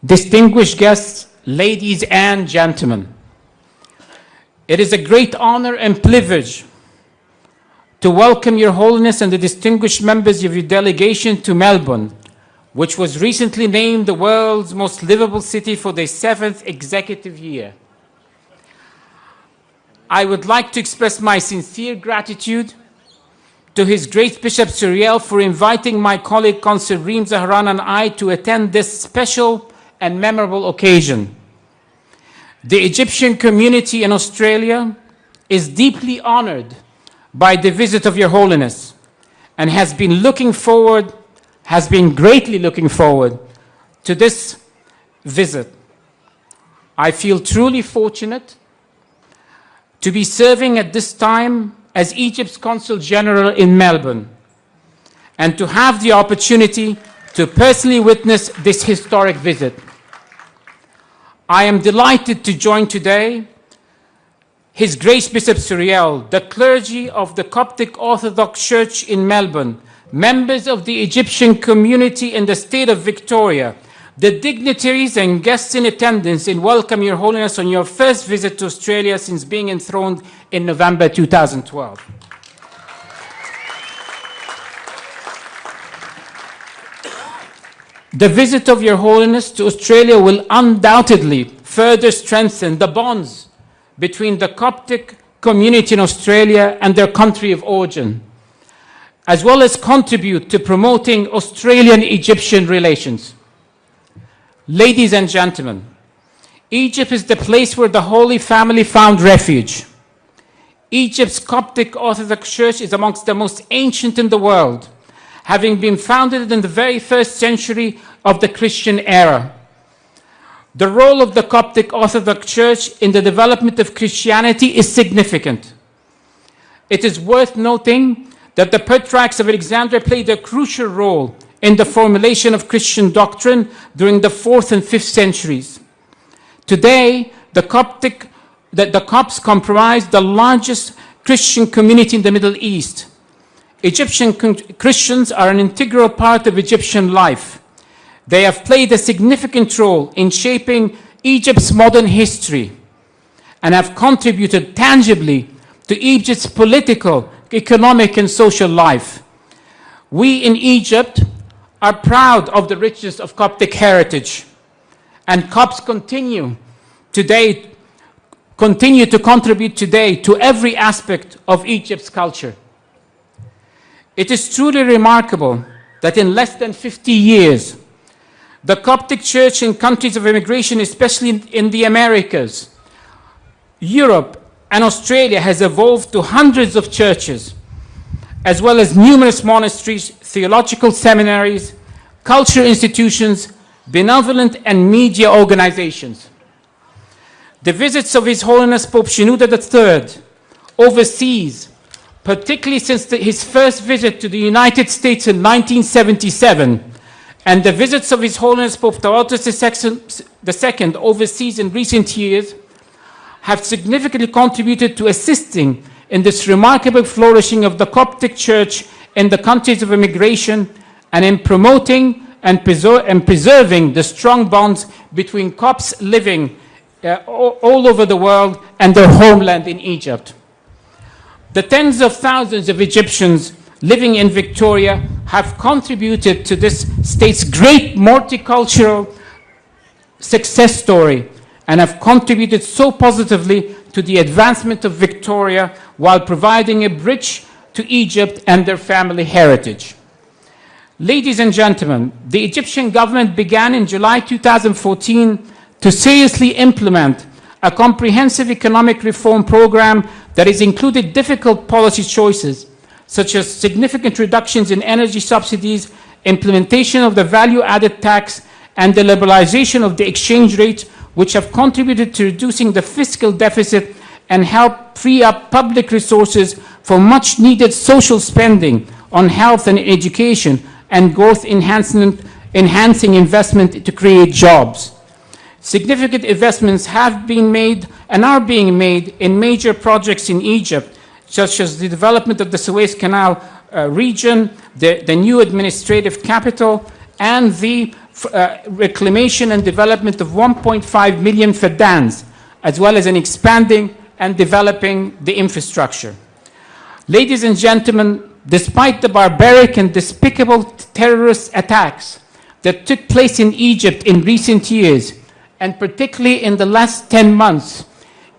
distinguished guests, ladies and gentlemen. It is a great honor and privilege to welcome Your Holiness and the distinguished members of your delegation to Melbourne, which was recently named the world's most livable city for the 7th executive year. I would like to express my sincere gratitude to His Great Bishop Suriel for inviting my colleague Consul Reem Zahran and I to attend this special and memorable occasion. The Egyptian community in Australia is deeply honored by the visit of Your Holiness and has been greatly looking forward to this visit. I feel truly fortunate to be serving at this time as Egypt's Consul General in Melbourne and to have the opportunity to personally witness this historic visit. I am delighted to join today His Grace Bishop Suriel, the clergy of the Coptic Orthodox Church in Melbourne, members of the Egyptian community in the state of Victoria, the dignitaries and guests in attendance, and welcome Your Holiness on your first visit to Australia since being enthroned in November 2012. The visit of Your Holiness to Australia will undoubtedly further strengthen the bonds between the Coptic community in Australia and their country of origin, as well as contribute to promoting Australian-Egyptian relations. Ladies and gentlemen, Egypt is the place where the Holy Family found refuge. Egypt's Coptic Orthodox Church is amongst the most ancient in the world, having been founded in the very first century of the Christian era. The role of the Coptic Orthodox Church in the development of Christianity is significant. It is worth noting that the Patriarchs of Alexandria played a crucial role in the formulation of Christian doctrine during the 4th and 5th centuries. Today, the Copts comprise the largest Christian community in the Middle East. Egyptian Christians are an integral part of Egyptian life. They have played a significant role in shaping Egypt's modern history and have contributed tangibly to Egypt's political, economic, and social life. We in Egypt are proud of the richness of Coptic heritage, and Copts continue to contribute today to every aspect of Egypt's culture. It is truly remarkable that in less than 50 years, the Coptic Church in countries of immigration, especially in the Americas, Europe, and Australia, has evolved to hundreds of churches, as well as numerous monasteries, theological seminaries, cultural institutions, benevolent and media organizations. The visits of His Holiness Pope Shenouda III overseas, particularly since his first visit to the United States in 1977, and the visits of His Holiness Pope Tavatos II overseas in recent years, have significantly contributed to assisting in this remarkable flourishing of the Coptic Church in the countries of immigration, and in promoting and preserving the strong bonds between Copts living all over the world and their homeland in Egypt. The tens of thousands of Egyptians living in Victoria have contributed to this state's great multicultural success story and have contributed so positively to the advancement of Victoria while providing a bridge to Egypt and their family heritage. Ladies and gentlemen, the Egyptian government began in July 2014 to seriously implement a comprehensive economic reform program that has included difficult policy choices, such as significant reductions in energy subsidies, implementation of the value-added tax, and the liberalization of the exchange rate, which have contributed to reducing the fiscal deficit and help free up public resources for much-needed social spending on health and education and growth-enhancing investment to create jobs. Significant investments have been made and are being made in major projects in Egypt, such as the development of the Suez Canal region, the new administrative capital, and the reclamation and development of 1.5 million fadans, as well as in expanding and developing the infrastructure. Ladies and gentlemen, despite the barbaric and despicable terrorist attacks that took place in Egypt in recent years, and particularly in the last 10 months,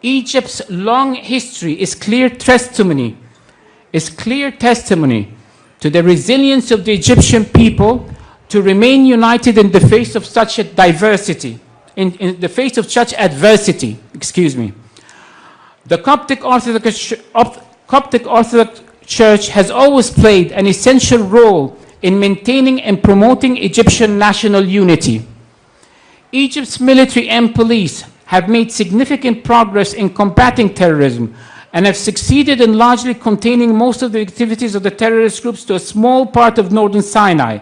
Egypt's long history is clear testimony to the resilience of the Egyptian people to remain united in the face of such a diversity, in the face of such adversity, The Coptic Orthodox Church has always played an essential role in maintaining and promoting Egyptian national unity. Egypt's military and police have made significant progress in combating terrorism and have succeeded in largely containing most of the activities of the terrorist groups to a small part of northern Sinai.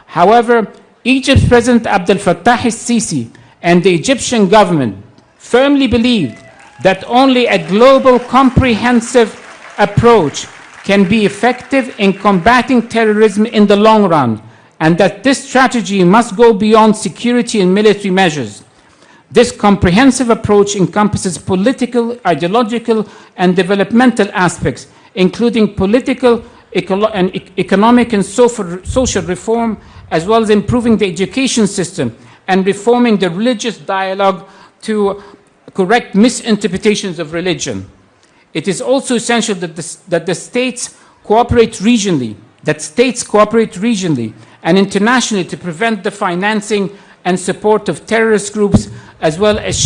However, Egypt's President Abdel Fattah el-Sisi and the Egyptian government firmly believed that only a global comprehensive approach can be effective in combating terrorism in the long run, and that this strategy must go beyond security and military measures. This comprehensive approach encompasses political, ideological, and developmental aspects, including political, economic, and social reform, as well as improving the education system and reforming the religious dialogue to correct misinterpretations of religion. It is also essential that states cooperate regionally and internationally to prevent the financing and support of terrorist groups, as well as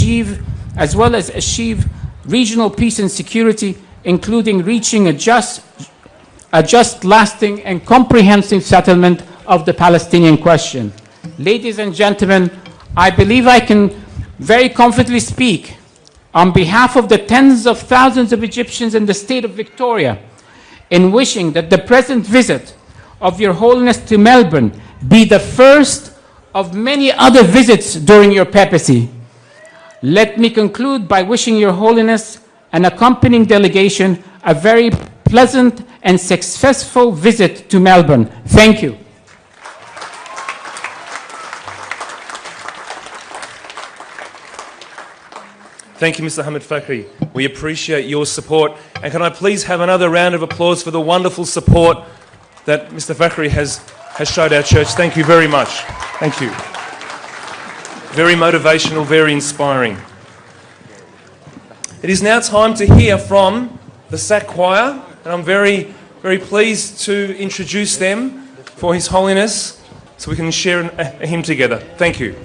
achieve regional peace and security, including reaching a just, lasting, and comprehensive settlement of the Palestinian question. Ladies and gentlemen, I believe I can very confidently speak on behalf of the tens of thousands of Egyptians in the state of Victoria in wishing that the present visit of Your Holiness to Melbourne be the first of many other visits during your papacy. Let me conclude by wishing Your Holiness and accompanying delegation a very pleasant and successful visit to Melbourne. Thank you. Thank you, Mr. Hamid Fakhri. We appreciate your support. And can I please have another round of applause for the wonderful support that Mr. Fakhri has showed our church. Thank you very much. Thank you. Very motivational, very inspiring. It is now time to hear from the Sack Choir, and I'm very, very pleased to introduce them for His Holiness so we can share a hymn together. Thank you.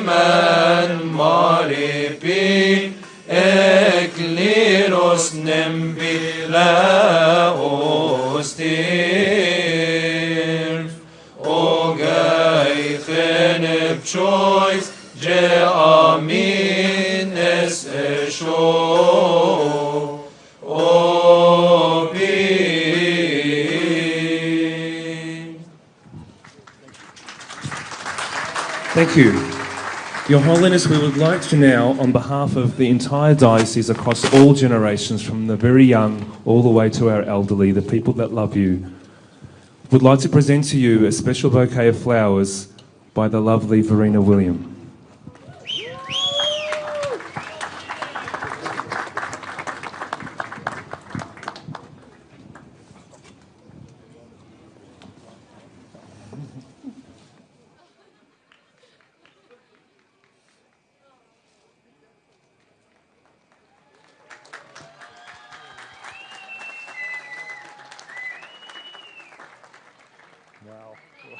man maripi ekliros nembi laostir ogay kheneb choice je amin es esho Thank you. Your Holiness, we would like to now, on behalf of the entire diocese across all generations, from the very young all the way to our elderly, the people that love you, would like to present to you a special bouquet of flowers by the lovely Verena William.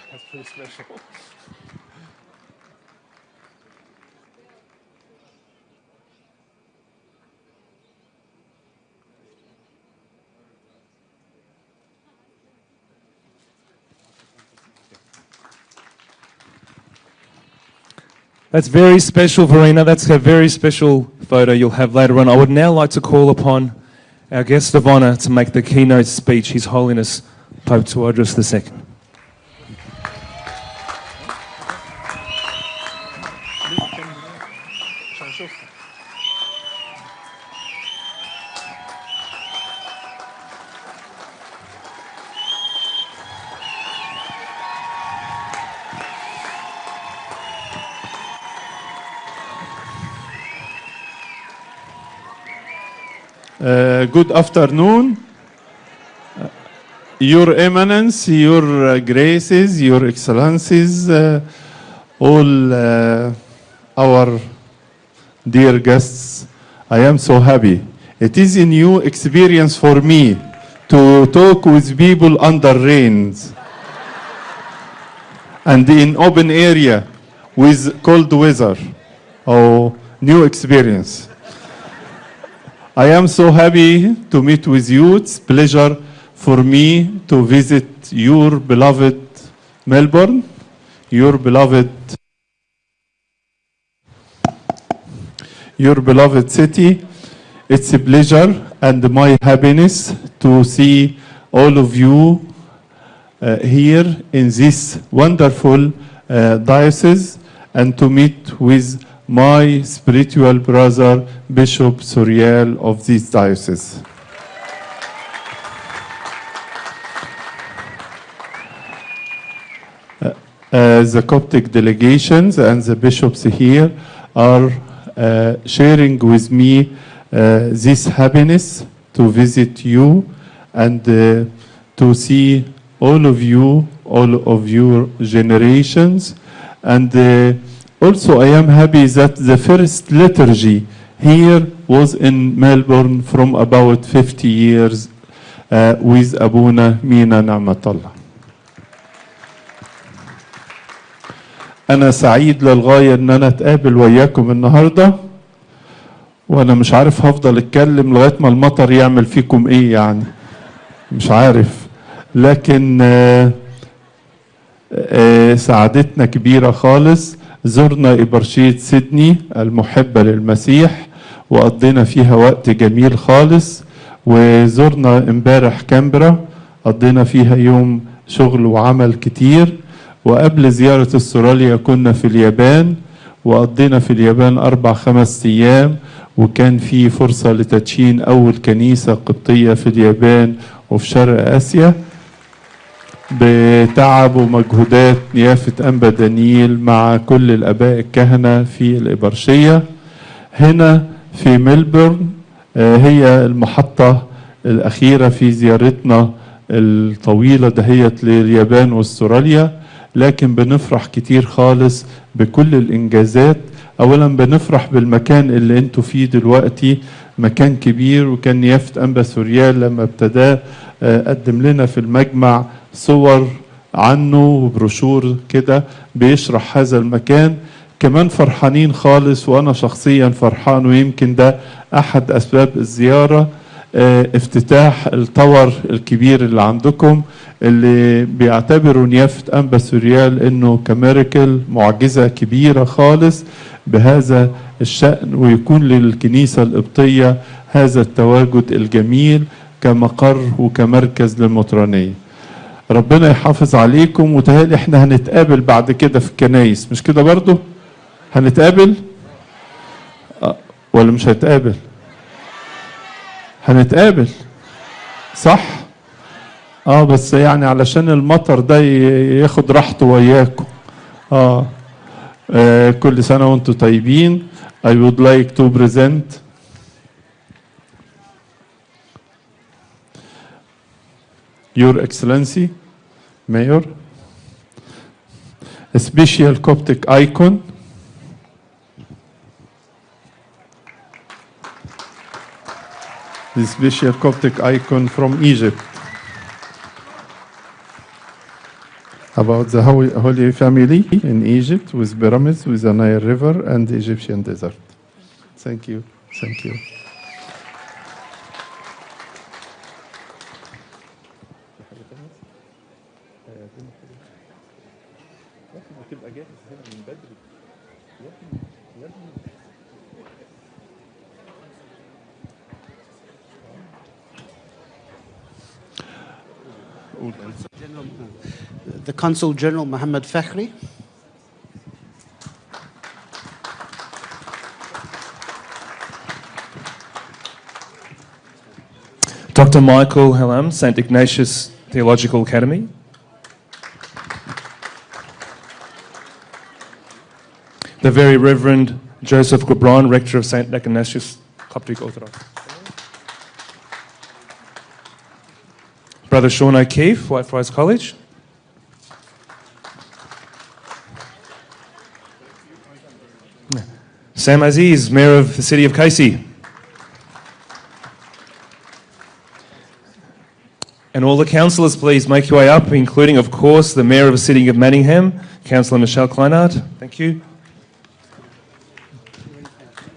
That's pretty special. That's very special, Verena. That's a very special photo you'll have later on. I would now like to call upon our guest of honour to make the keynote speech, His Holiness Pope Tواضروس II. Good afternoon. Your Eminence, Your Graces, Your Excellencies, all our dear guests, I am so happy. It is a new experience for me to talk with people under rains and in open area with cold weather. Oh, new experience. I am so happy to meet with you. It's a pleasure for me to visit your beloved Melbourne, your beloved city. It's a pleasure and my happiness to see all of you here in this wonderful diocese and to meet with my spiritual brother, Bishop Suriel of this diocese. The Coptic delegations and the bishops here are sharing with me this happiness to visit you and to see all of you, all of your generations. And also I am happy that the first liturgy here was in Melbourne from about 50 years with Abuna Mina Na'matullah. أنا سعيد للغاية إن أنا أتقابل وياكم النهاردة وأنا مش عارف هفضل أتكلم لغاية ما المطر يعمل فيكم إيه يعني مش عارف لكن سعادتنا كبيرة خالص. زرنا إيبارشية سيدني المحبة للمسيح وقضينا فيها وقت جميل خالص وزرنا امبارح كامبرا قضينا فيها يوم شغل وعمل كتير وقبل زيارة أستراليا كنا في اليابان وقضينا في اليابان 4-5 أيام وكان في فرصة لتدشين أول كنيسة قبطية في اليابان وفي شرق آسيا بتعب ومجهودات نيافة أنبا دانييل مع كل الآباء الكهنة في الإيبارشية. هنا في ملبورن هي المحطة الأخيرة في زيارتنا الطويلة دهيت لليابان واستراليا لكن بنفرح كتير خالص بكل الإنجازات. أولا بنفرح بالمكان اللي انتوا فيه دلوقتي مكان كبير وكان نيافة أنبا سوريال لما ابتداه قدم لنا في المجمع صور عنه وبروشور كده بيشرح هذا المكان. كمان فرحانين خالص، وأنا شخصيا فرحان، ويمكن ده أحد أسباب الزيارة، افتتاح التور الكبير اللي عندكم، اللي بيعتبروا نيافة أنبا سوريال إنه كميركل، معجزة كبيرة خالص بهذا الشأن، ويكون للكنيسة القبطية هذا التواجد الجميل كمقر وكمركز للمطرانية. ربنا يحافظ عليكم، وتهيألي احنا هنتقابل بعد كده في الكنايس، مش كده برضو؟ هنتقابل؟ ولا مش هنتقابل؟ هنتقابل صح؟ بس يعني علشان المطر ده ياخد راحته وياكم. كل سنة وانتم طيبين. I would like to present Your Excellency, Mayor, a special Coptic icon, the special Coptic icon from Egypt, about the Holy Family in Egypt with pyramids, with the Nile River and the Egyptian desert. Thank you. Thank you. The Consul General Mohammed Fakhri. Dr. Michael Hallam, St. Ignatius Theological Academy. The Very Reverend Joseph Gabron, Rector of St. Ignatius Coptic Orthodox. Brother Sean O'Keefe, Whitefriars College. Sam Aziz, Mayor of the City of Casey. And all the councillors, please make your way up, including, of course, the Mayor of the City of Manningham, Councillor Michelle Kleinert. Thank you.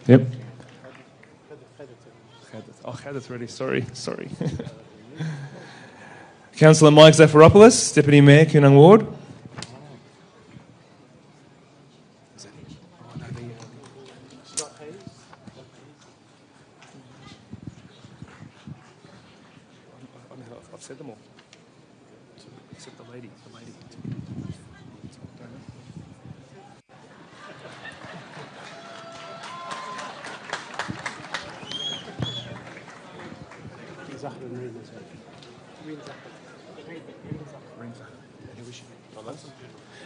Yep. Oh, Khadat's ready. Sorry. Councillor Mike Zafiropoulos, Deputy Mayor, Kunang Ward. I've said them all. Except the lady.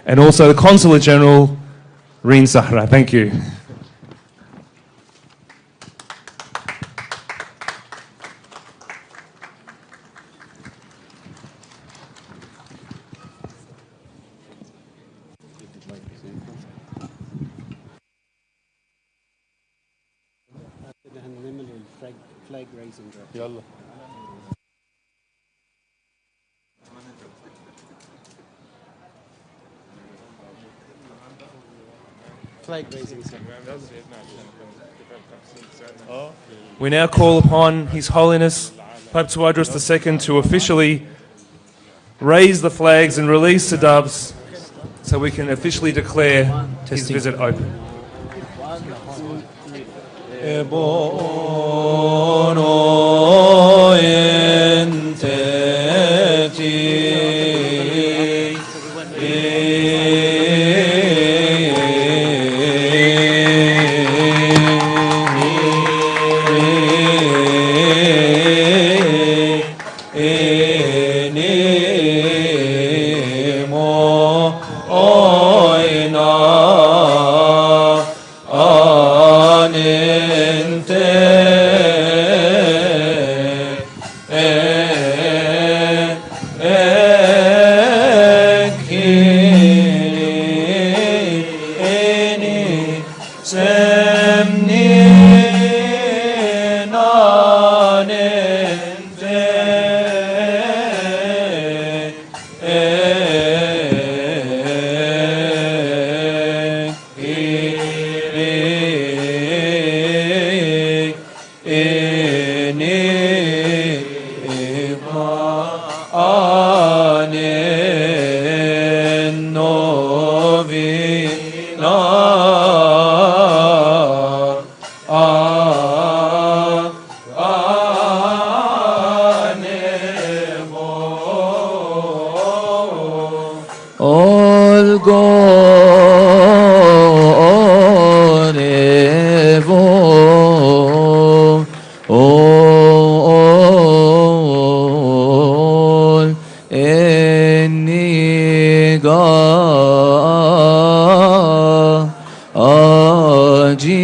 And also the Consulate General, Reen Sahra. Thank you. Flag raising. يلا. Flag raising. We now call upon His Holiness Pope Tواضروس II to officially raise the flags and release the doves so we can officially declare his visit open.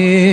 أنت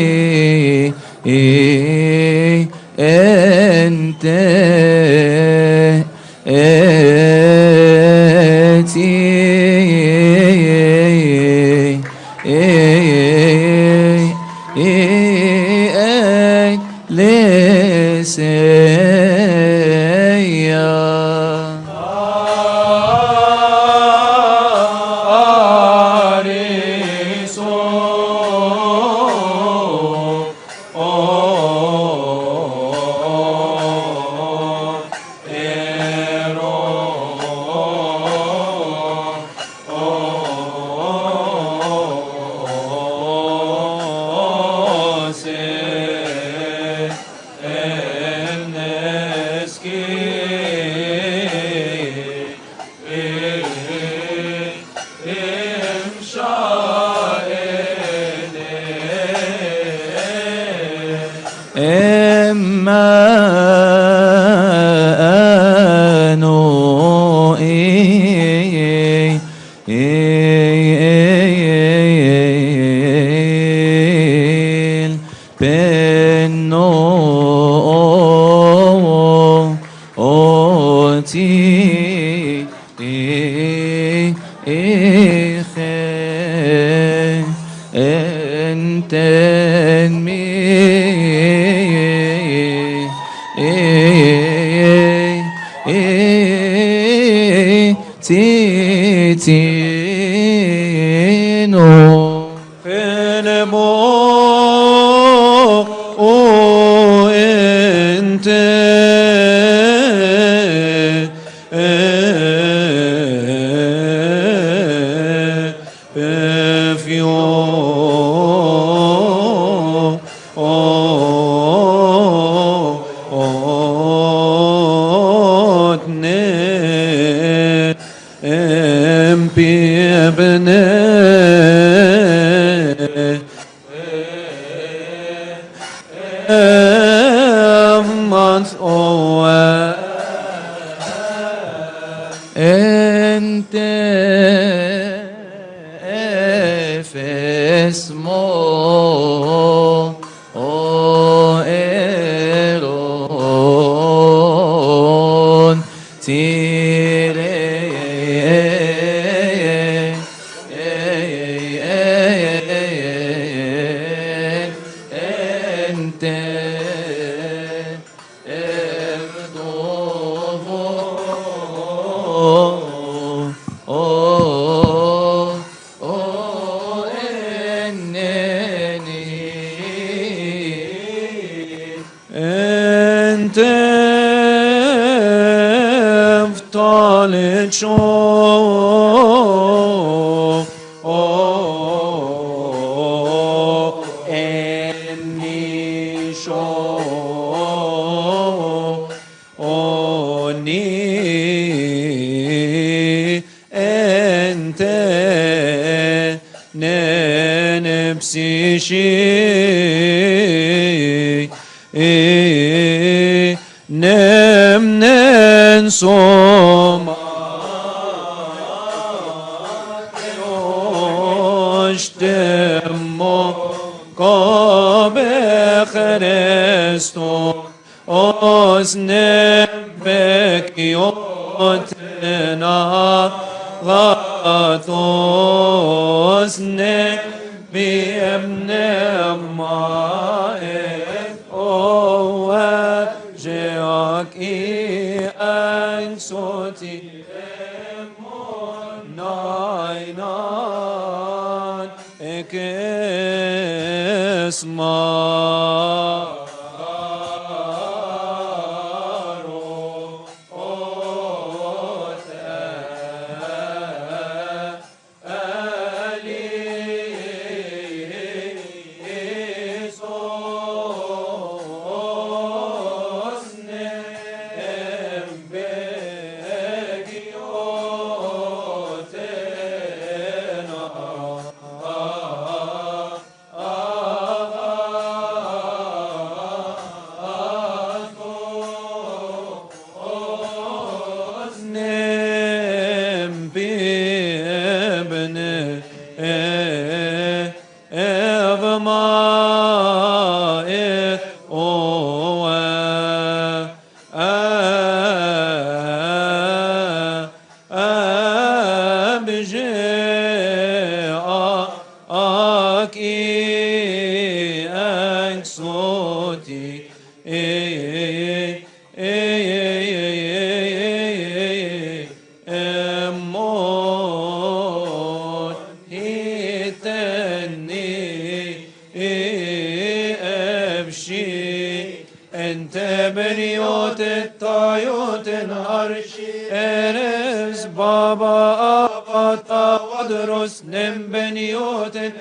تواضروس نمبنيوتن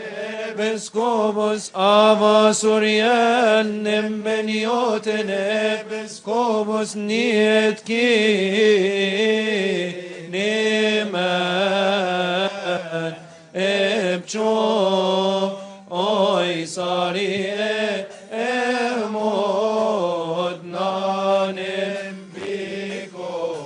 بسكوبوس آبا سوريان نمبنيوتن بسكوبوس نيت كي نيمان ابچو اوي صاري امود نانم بيكو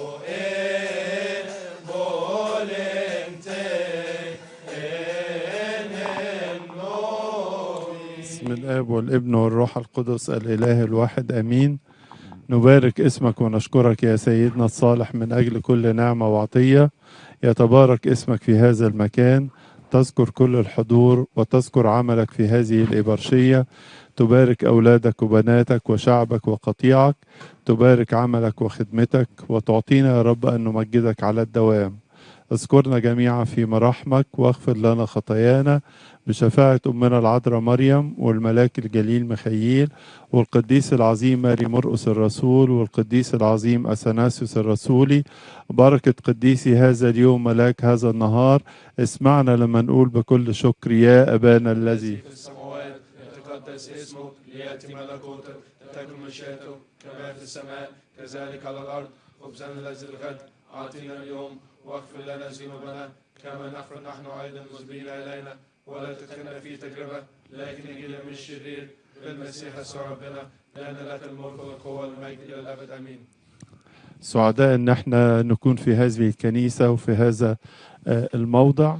بسم الآب والابن والروح القدس الإله الواحد أمين. نبارك اسمك ونشكرك يا سيدنا الصالح من أجل كل نعمة وعطية. يتبارك اسمك في هذا المكان، تذكر كل الحضور وتذكر عملك في هذه الإيبارشية، تبارك أولادك وبناتك وشعبك وقطيعك، تبارك عملك وخدمتك، وتعطينا يا رب أن نمجدك على الدوام. اذكرنا جميعا في مراحمك واغفر لنا خطايانا بشفاعة أمنا العذراء مريم والملاك الجليل ميخائيل والقديس العظيم ماري مرقس الرسول والقديس العظيم أثناسيوس الرسولي. بركة قديسي هذا اليوم ملاك هذا النهار، اسمعنا لما نقول بكل شكر: يا أبانا الذي في السماوات يتقدس اسمك، ليأتي ملكوتك، تكن مشيئتك كما في السماء كذلك على الأرض. خبزنا الذي الغد أعطينا اليوم، واغفر لنا ذنوبنا كما نغفر نحن أيضا المذنبين إلينا، ولا تدخلنا في تجربة لكن نجينا من الشرير، بالمسيح يسوع ربنا، لأن لك الملك والقوة والمجد إلى الأبد آمين. سعداء ان احنا نكون في هذه الكنيسة وفي هذا الموضع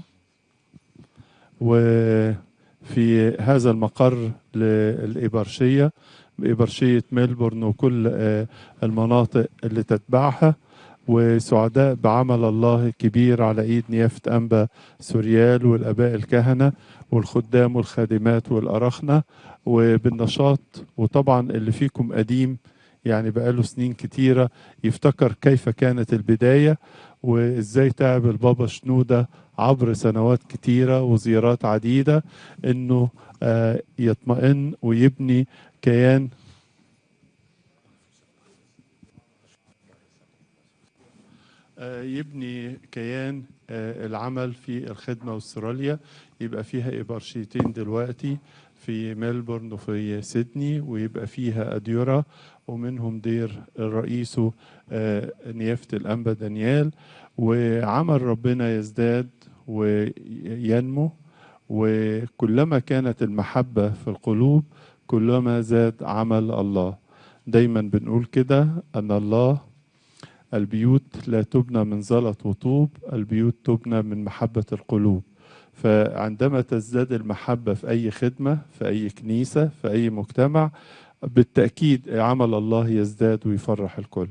وفي هذا المقر للإيبارشية، إيبارشية ملبورن وكل المناطق اللي تتبعها، وسعداء بعمل الله الكبير على ايد نيافة أنبا سوريال والآباء الكهنة والخدام والخادمات والأرخنة وبالنشاط. وطبعا اللي فيكم قديم يعني بقاله سنين كتيرة يفتكر كيف كانت البداية وازاي تعب البابا شنودة عبر سنوات كتيرة وزيارات عديدة انه يطمئن ويبني كيان العمل في الخدمة أستراليا. يبقى فيها إيبارشيتين دلوقتي في ملبورن وفي سيدني، ويبقى فيها أديرة ومنهم دير رئيسه نيافة الأنبا دانيال. وعمل ربنا يزداد وينمو، وكلما كانت المحبة في القلوب كلما زاد عمل الله. دايما بنقول كده أن الله البيوت لا تبنى من زلط وطوب، البيوت تبنى من محبة القلوب. فعندما تزداد المحبة في أي خدمة في أي كنيسة في أي مجتمع بالتأكيد عمل الله يزداد ويفرح الكل.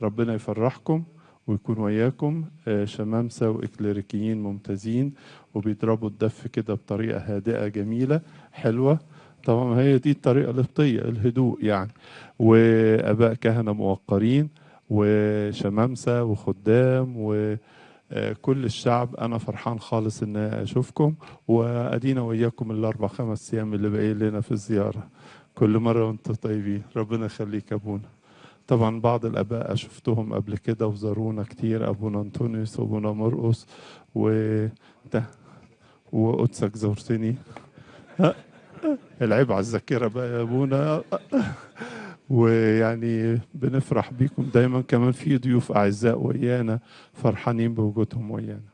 ربنا يفرحكم ويكون وياكم شمامسة وإكليريكيين ممتازين وبيضربوا الدف كده بطريقة هادئة جميلة حلوة. طبعا هي دي الطريقة القبطية، الهدوء يعني. وآباء كهنة موقرين وشمامسة وخدام وكل الشعب. أنا فرحان خالص إن أشوفكم وأدينا وياكم ال4-5 أيام اللي باقيين لنا في الزيارة. كل مرة وأنتم طيبين، ربنا يخليك أبونا. طبعا بعض الآباء شفتهم قبل كده وزارونا كتير، أبونا أنطونيوس وأبونا مرقس وقدسك زورتني. العيب على الذاكرة بقى يا أبونا. ويعني بنفرح بيكم دايما، كمان في ضيوف أعزاء ويانا فرحانين بوجودهم ويانا.